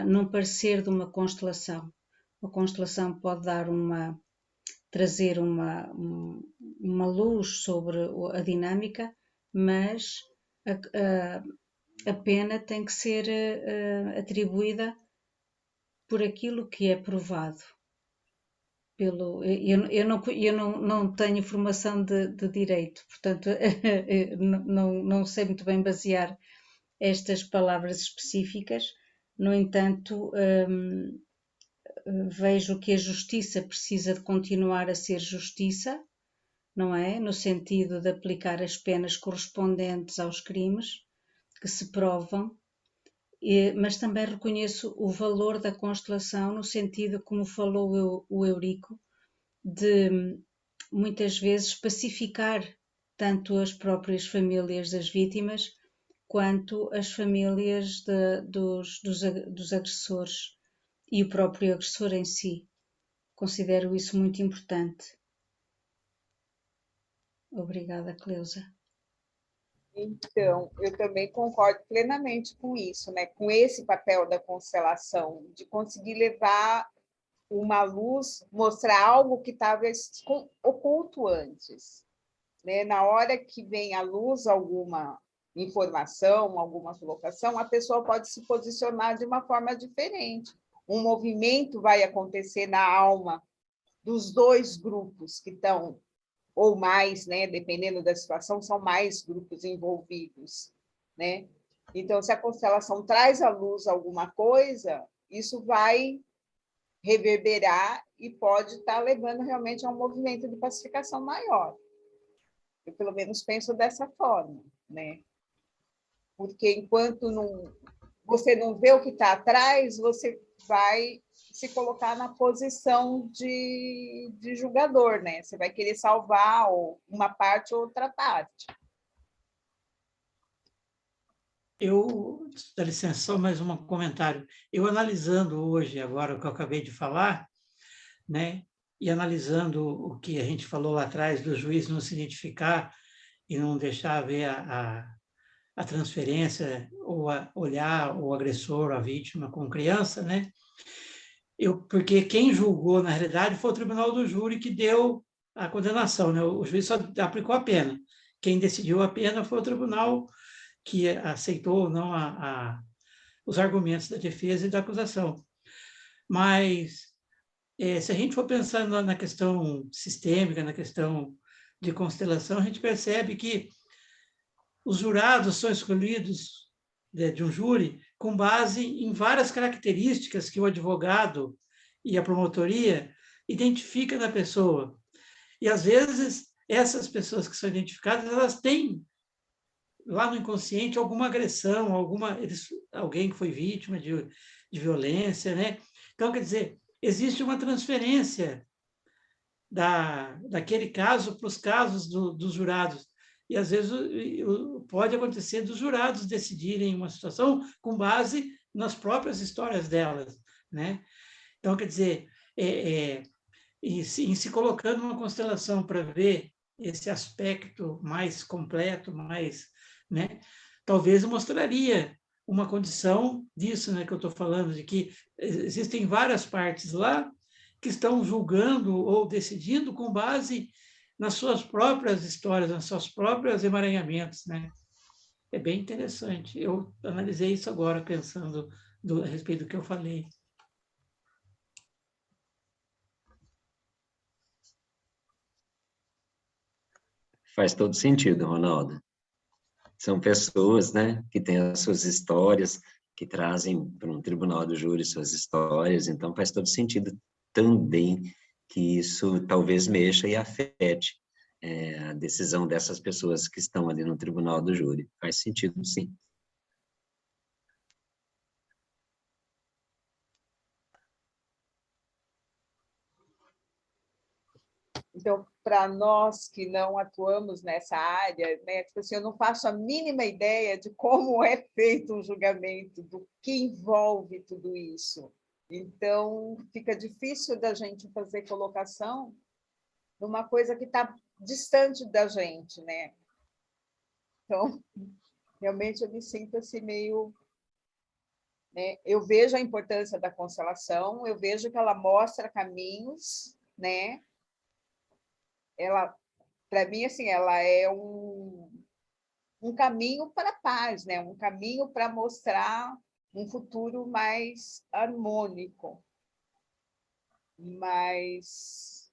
num parecer de uma constelação. A constelação pode trazer uma luz sobre a dinâmica, mas a pena tem que ser atribuída por aquilo que é provado. Eu não tenho formação de direito, portanto não sei muito bem basear estas palavras específicas. No entanto, vejo que a justiça precisa de continuar a ser justiça, não é? No sentido de aplicar as penas correspondentes aos crimes que se provam, mas também reconheço o valor da constelação no sentido, como falou o Eurico, de muitas vezes pacificar tanto as próprias famílias das vítimas quanto as famílias dos agressores e o próprio agressor em si. Considero isso muito importante. Obrigada, Cleusa. Então, eu também concordo plenamente com isso, né? Com esse papel da constelação, de conseguir levar uma luz, mostrar algo que estava oculto antes, né? Na hora que vem à luz alguma informação, alguma colocação, a pessoa pode se posicionar de uma forma diferente. Um movimento vai acontecer na alma dos dois grupos que estão, ou mais, né? Dependendo da situação, são mais grupos envolvidos, né? Então, se a constelação traz à luz alguma coisa, isso vai reverberar e pode estar levando realmente a um movimento de pacificação maior. Eu, pelo menos, penso dessa forma, né? Porque enquanto você não vê o que está atrás, você vai se colocar na posição de julgador, né? Você vai querer salvar uma parte ou outra parte. Dá licença, só mais um comentário. Eu analisando hoje, agora, o que eu acabei de falar, né? E analisando o que a gente falou lá atrás, do juiz não se identificar e não deixar ver a transferência, ou olhar o agressor, a vítima, como criança, né? Porque quem julgou, na realidade, foi o tribunal do júri que deu a condenação, né? O juiz só aplicou a pena. Quem decidiu a pena foi o tribunal que aceitou ou não os argumentos da defesa e da acusação. mas se a gente for pensando na questão sistêmica, na questão de constelação, a gente percebe que os jurados são escolhidos de um júri com base em várias características que o advogado e a promotoria identifica na pessoa. E, às vezes, essas pessoas que são identificadas, elas têm lá no inconsciente alguma agressão, alguém que foi vítima de violência, né? Então, quer dizer, existe uma transferência daquele caso para os casos dos jurados. E, às vezes, pode acontecer dos jurados decidirem uma situação com base nas próprias histórias delas, né? Então, quer dizer, em se colocando numa constelação para ver esse aspecto mais completo, mais, né? Talvez mostraria uma condição disso, né, que eu estou falando, de que existem várias partes lá que estão julgando ou decidindo com base nas suas próprias histórias, nas suas próprias emaranhamentos, né? É bem interessante. Eu analisei isso agora, pensando a respeito do que eu falei. Faz todo sentido, Ronaldo. São pessoas, né, que têm as suas histórias, que trazem para um tribunal do júri suas histórias, então faz todo sentido também que isso talvez mexa e afete a decisão dessas pessoas que estão ali no tribunal do júri. Faz sentido, sim. Então, para nós que não atuamos nessa área, né, tipo assim, eu não faço a mínima ideia de como é feito um julgamento, do que envolve tudo isso. Então, fica difícil da gente fazer colocação numa coisa que está distante da gente, né? Então, realmente eu me sinto assim meio... né? Eu vejo a importância da constelação, eu vejo que ela mostra caminhos, né? Ela, para mim, assim, ela é um caminho para a paz, né? Um caminho para mostrar um futuro mais harmônico. Mas,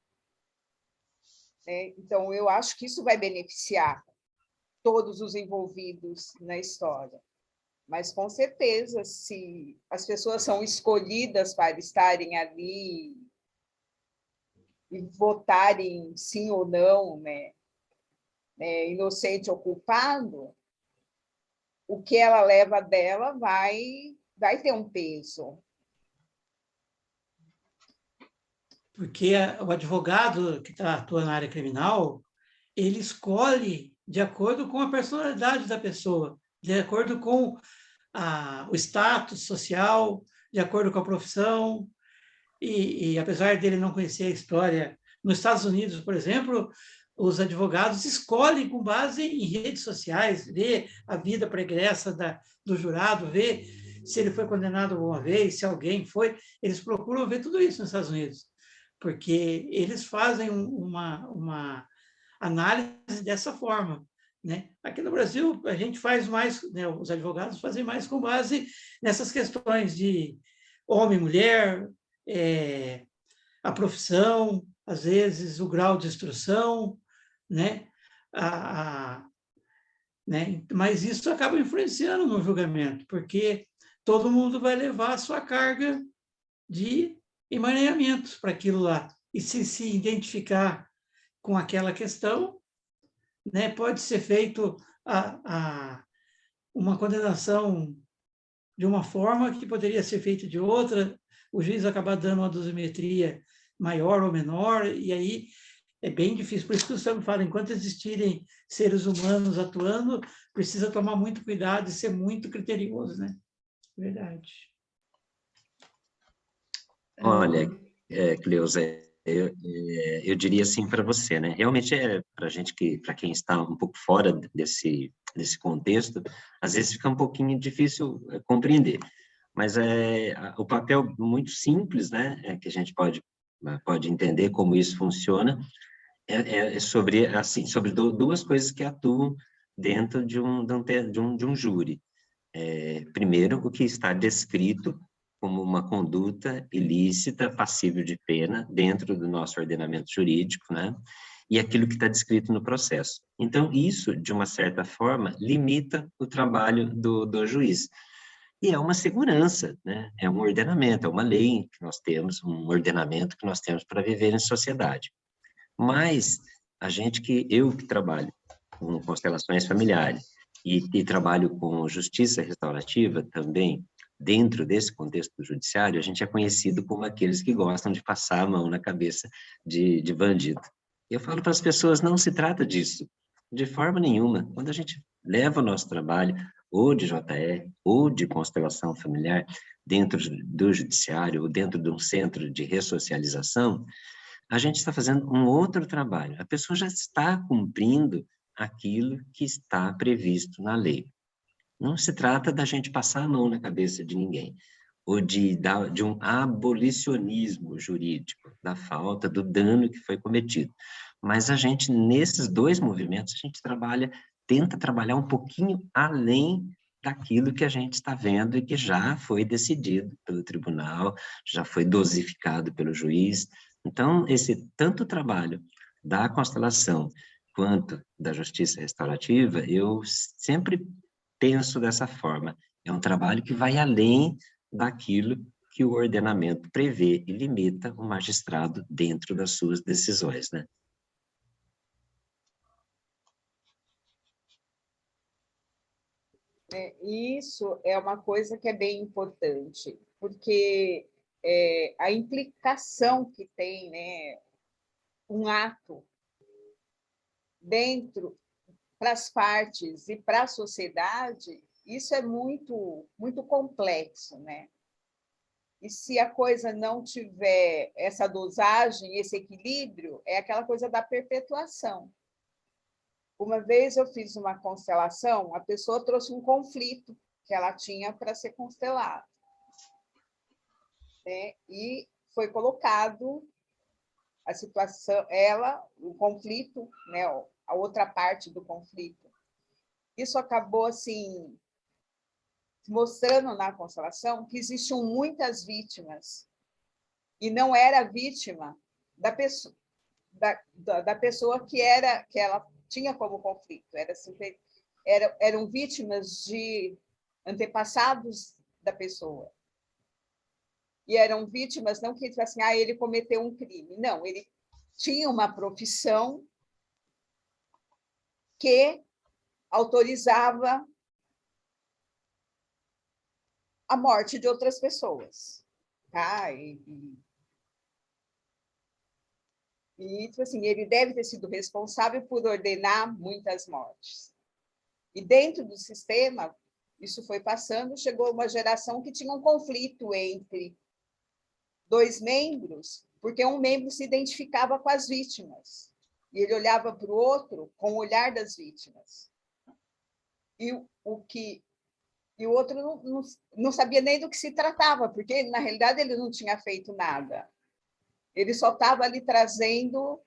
né? Então, eu acho que isso vai beneficiar todos os envolvidos na história. Mas, com certeza, se as pessoas são escolhidas para estarem ali e votarem sim ou não, né? Inocente ou culpado, o que ela leva dela vai ter um peso. Porque o advogado que atua na área criminal, ele escolhe de acordo com a personalidade da pessoa, de acordo com o status social, de acordo com a profissão, e apesar dele não conhecer a história, nos Estados Unidos, por exemplo, os advogados escolhem com base em redes sociais, vê a vida pregressa do jurado, vê se ele foi condenado alguma vez, se alguém foi, eles procuram ver tudo isso nos Estados Unidos, porque eles fazem uma análise dessa forma, né? Aqui no Brasil, a gente faz mais, né, os advogados fazem mais com base nessas questões de homem, mulher, a profissão, às vezes o grau de instrução, né? Né? Mas isso acaba influenciando no julgamento, porque todo mundo vai levar a sua carga de emaranhamentos para aquilo lá. E se identificar com aquela questão, né, pode ser feito uma condenação de uma forma que poderia ser feita de outra, o juiz acabar dando uma dosimetria maior ou menor, e aí é bem difícil. Por isso que o Sam fala, enquanto existirem seres humanos atuando, precisa tomar muito cuidado e ser muito criterioso, né? Verdade. Olha, Cleusa, eu diria assim para você, né? Realmente para gente para quem está um pouco fora desse contexto, às vezes fica um pouquinho difícil compreender. Mas o papel muito simples, né? Que a gente pode entender como isso funciona, sobre duas coisas que atuam dentro de um júri. Primeiro, o que está descrito como uma conduta ilícita, passível de pena, dentro do nosso ordenamento jurídico, né? E aquilo que está descrito no processo. Então, isso, de uma certa forma, limita o trabalho do juiz. E é uma segurança, né? É um ordenamento, é uma lei que nós temos, um ordenamento que nós temos para viver em sociedade. Mas eu que trabalho com constelações familiares e trabalho com justiça restaurativa também, dentro desse contexto judiciário, a gente é conhecido como aqueles que gostam de passar a mão na cabeça de bandido. Eu falo para as pessoas, não se trata disso, de forma nenhuma. Quando a gente leva o nosso trabalho, ou de JR, ou de constelação familiar, dentro do judiciário, ou dentro de um centro de ressocialização, a gente está fazendo um outro trabalho. A pessoa já está cumprindo aquilo que está previsto na lei. Não se trata da gente passar a mão na cabeça de ninguém, ou de um abolicionismo jurídico, da falta, do dano que foi cometido. Mas a gente, nesses dois movimentos, a gente tenta trabalhar um pouquinho além daquilo que a gente está vendo e que já foi decidido pelo tribunal, já foi dosificado pelo juiz. Então, tanto o trabalho da constelação quanto da justiça restaurativa, eu sempre penso dessa forma. É um trabalho que vai além daquilo que o ordenamento prevê e limita o magistrado dentro das suas decisões, né? Isso é uma coisa que é bem importante, porque a implicação que tem, né, um ato dentro para as partes e para a sociedade, isso é muito, muito complexo, né? E se a coisa não tiver essa dosagem, esse equilíbrio, é aquela coisa da perpetuação. Uma vez eu fiz uma constelação, a pessoa trouxe um conflito que ela tinha para ser constelado, né? E foi colocado a situação, o conflito, né? A outra parte do conflito. Isso acabou assim mostrando na constelação que existiam muitas vítimas e não era vítima da pessoa, da pessoa que ela tinha como conflito, eram vítimas de antepassados da pessoa. E eram vítimas não que assim, ele cometeu um crime, não, ele tinha uma profissão que autorizava a morte de outras pessoas, tá? Tipo assim, ele deve ter sido responsável por ordenar muitas mortes. E dentro do sistema, isso foi passando, chegou uma geração que tinha um conflito entre dois membros, porque um membro se identificava com as vítimas, e ele olhava para o outro com o olhar das vítimas. E o outro não sabia nem do que se tratava, porque, na realidade, ele não tinha feito nada. Ele só estava ali trazendo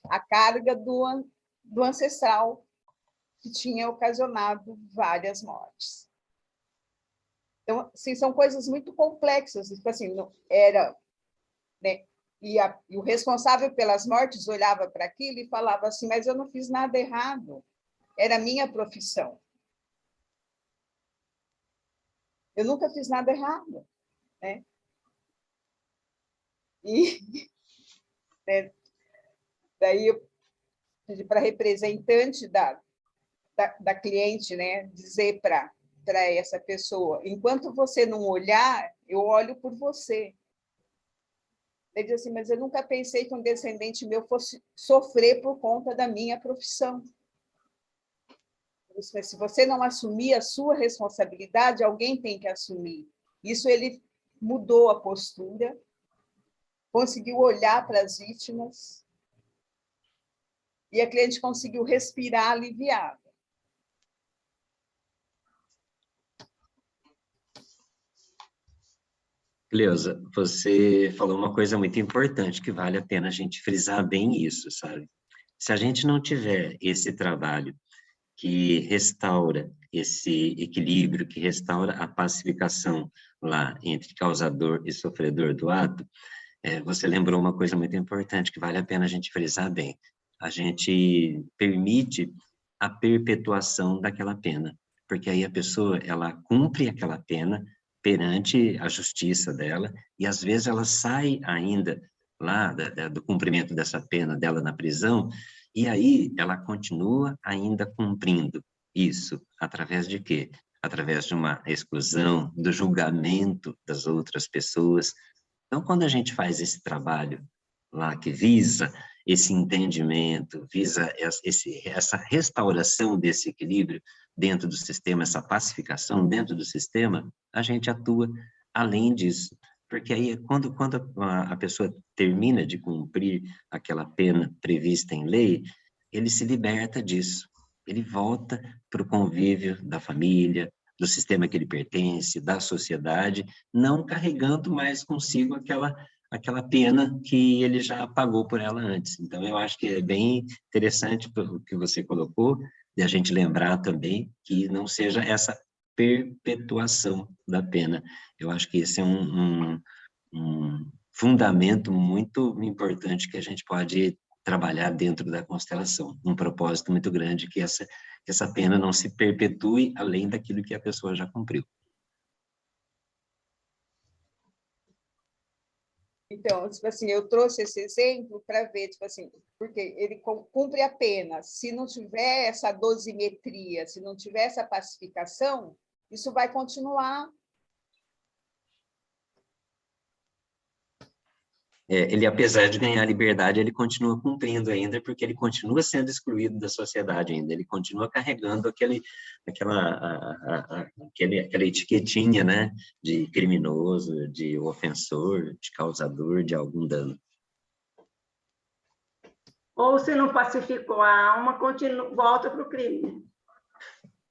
a carga do ancestral que tinha ocasionado várias mortes. Então, assim, são coisas muito complexas. Tipo assim, né? E o responsável pelas mortes olhava para aquilo e falava assim, mas eu não fiz nada errado, era minha profissão. Eu nunca fiz nada errado, né? E daí eu pedi para a representante da cliente, né, dizer para essa pessoa, enquanto você não olhar, eu olho por você. Ele disse assim, mas eu nunca pensei que um descendente meu fosse sofrer por conta da minha profissão. Mas se você não assumir a sua responsabilidade, alguém tem que assumir. Isso ele mudou a postura, conseguiu olhar para as vítimas e a cliente conseguiu respirar aliviada. Cleusa, você falou uma coisa muito importante, que vale a pena a gente frisar bem isso, sabe? Se a gente não tiver esse trabalho que restaura, esse equilíbrio, que restaura a pacificação lá entre causador e sofredor do ato, você lembrou uma coisa muito importante que vale a pena a gente frisar bem. A gente permite a perpetuação daquela pena, porque aí a pessoa, ela cumpre aquela pena perante a justiça dela, e às vezes ela sai ainda lá do cumprimento dessa pena dela na prisão, e aí ela continua ainda cumprindo isso, através de quê? Através de uma exclusão, do julgamento das outras pessoas. Então, quando a gente faz esse trabalho lá que visa esse entendimento, visa essa restauração desse equilíbrio dentro do sistema, essa pacificação dentro do sistema, a gente atua além disso. Porque aí, quando a pessoa termina de cumprir aquela pena prevista em lei, ele se liberta disso. Ele volta para o convívio da família, do sistema que ele pertence, da sociedade, não carregando mais consigo aquela pena que ele já pagou por ela antes. Então, eu acho que é bem interessante o que você colocou, de a gente lembrar também que não seja essa perpetuação da pena. Eu acho que esse é um fundamento muito importante que a gente pode trabalhar dentro da constelação, um propósito muito grande que essa pena não se perpetue além daquilo que a pessoa já cumpriu. Então, tipo assim, eu trouxe esse exemplo para ver, tipo assim, porque ele cumpre a pena. Se não tiver essa dosimetria, se não tiver essa pacificação, isso vai continuar. Ele, apesar de ganhar liberdade, ele continua cumprindo ainda, porque ele continua sendo excluído da sociedade ainda, ele continua carregando aquela etiquetinha, né, de criminoso, de ofensor, de causador de algum dano. Ou se não pacificou a alma, volta para o crime.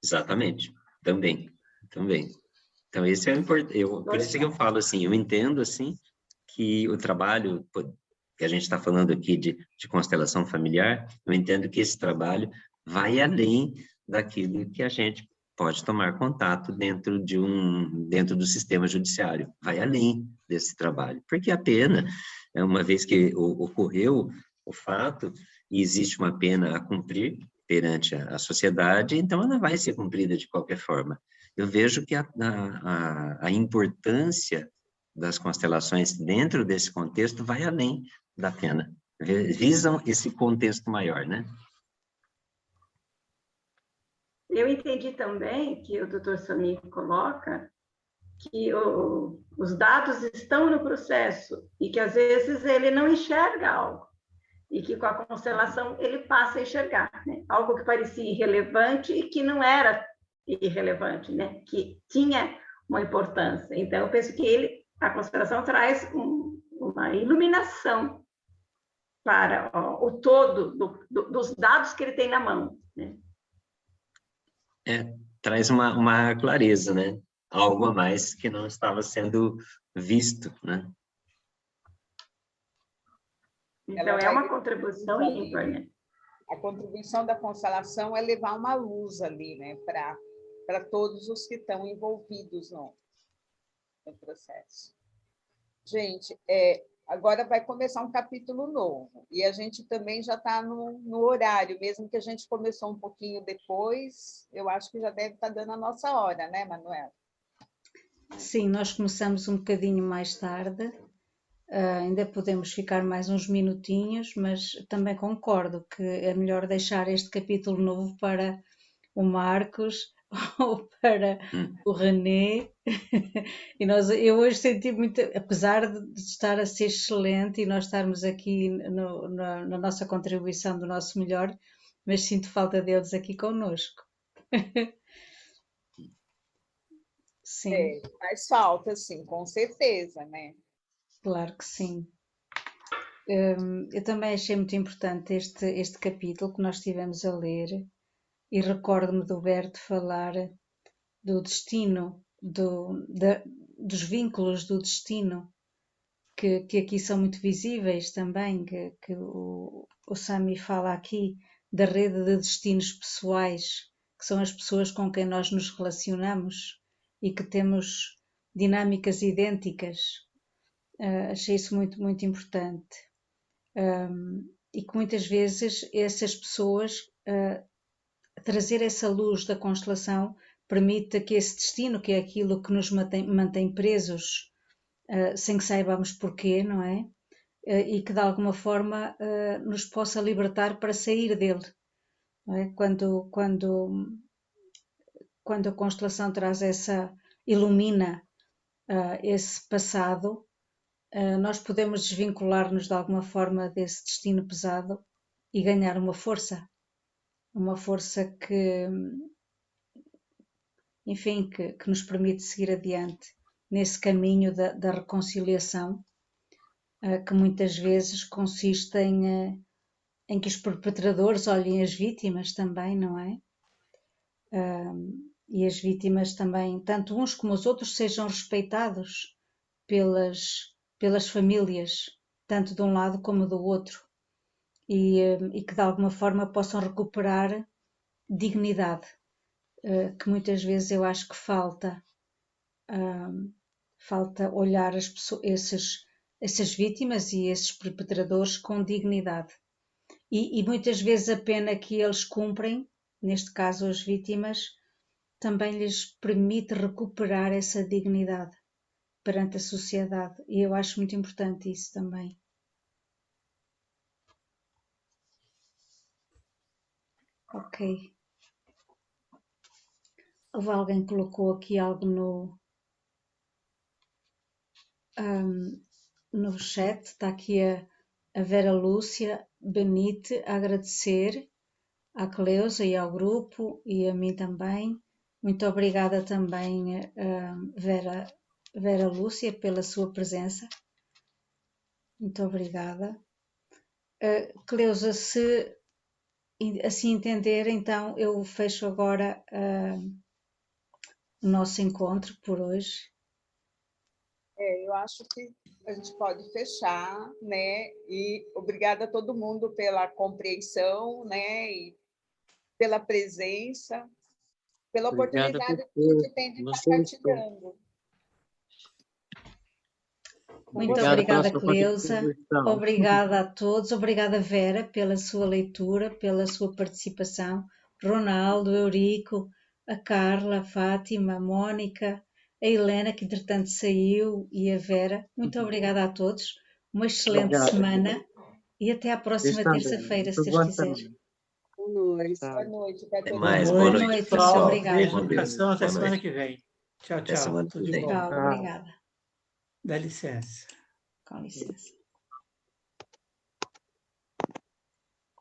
Exatamente, também. Então, esse é o importante. Por isso que eu falo assim, eu entendo assim, que o trabalho que a gente está falando aqui de constelação familiar, eu entendo que esse trabalho vai além daquilo que a gente pode tomar contato dentro do sistema judiciário, vai além desse trabalho, porque a pena, uma vez que ocorreu o fato e existe uma pena a cumprir perante a sociedade, então ela vai ser cumprida de qualquer forma. Eu vejo que a importância das constelações dentro desse contexto vai além da pena, visam esse contexto maior, né? Eu entendi também que o Dr. Samir coloca que os dados estão no processo e que às vezes ele não enxerga algo e que com a constelação ele passa a enxergar, né? Algo que parecia irrelevante e que não era irrelevante, né? Que tinha uma importância. Então eu penso que a constelação traz uma iluminação para o todo dos dados que ele tem na mão, né? Traz uma clareza, né? Algo a mais que não estava sendo visto, né? Então, é uma contribuição ímpar, né? A contribuição da constelação é levar uma luz ali, né? Para todos os que estão envolvidos no processo. Gente, agora vai começar um capítulo novo, e a gente também já está no horário, mesmo que a gente começou um pouquinho depois, eu acho que já deve estar dando a nossa hora, né, Manuela? Sim, nós começamos um bocadinho mais tarde, ainda podemos ficar mais uns minutinhos, mas também concordo que é melhor deixar este capítulo novo para o Marcos ou para o René. E eu hoje senti muito, apesar de estar a ser excelente e nós estarmos aqui na nossa contribuição do nosso melhor, mas sinto falta deles aqui connosco. Sim. Faz falta, sim, com certeza, né? Claro que sim. Eu também achei muito importante este capítulo que nós estivemos a ler e recordo-me do Berto falar do destino, dos vínculos do destino, que aqui são muito visíveis também, que o Sami fala aqui da rede de destinos pessoais que são as pessoas com quem nós nos relacionamos e que temos dinâmicas idênticas. Achei isso muito, muito importante. E que muitas vezes essas pessoas, trazer essa luz da constelação, permite que esse destino, que é aquilo que nos mantém presos, sem que saibamos porquê, não é? E que de alguma forma nos possa libertar para sair dele. Não é? Quando a constelação traz ilumina esse passado, nós podemos desvincular-nos de alguma forma desse destino pesado e ganhar uma força que, enfim, que nos permite seguir adiante nesse caminho da reconciliação, que muitas vezes consiste em que os perpetradores olhem as vítimas também, não é? E as vítimas também, tanto uns como os outros, sejam respeitados pelas famílias, tanto de um lado como do outro, e que de alguma forma possam recuperar dignidade, que muitas vezes eu acho que falta olhar essas vítimas e esses perpetradores com dignidade. E muitas vezes a pena que eles cumprem, neste caso as vítimas, também lhes permite recuperar essa dignidade perante a sociedade. E eu acho muito importante isso também. Ok. Houve alguém que colocou aqui algo no chat. Está aqui a Vera Lúcia Benite a agradecer à Cleusa e ao grupo e a mim também. Muito obrigada também, Vera Lúcia, pela sua presença. Muito obrigada. Cleusa, se assim entender, então eu fecho agora o nosso encontro por hoje. Eu acho que a gente pode fechar, né? E obrigada a todo mundo pela compreensão, né? E pela presença, pela oportunidade que a gente tem de estar partilhando. Muito obrigada, Cleusa. Obrigada a todos. Obrigada, Vera, pela sua leitura, pela sua participação. Ronaldo, Eurico, a Carla, a Fátima, a Mónica, a Helena, que entretanto saiu, e a Vera. Muito obrigada a todos. Uma excelente semana e até à próxima terça-feira, se Deus quiser. Boa noite. Boa noite. Até mais. Boa noite, pessoal. obrigada. Beijo no coração. Até semana que vem. Tchau, Até tchau. semana que Tudo de vem. bom. Tchau, obrigada. Dá licença. Com licença.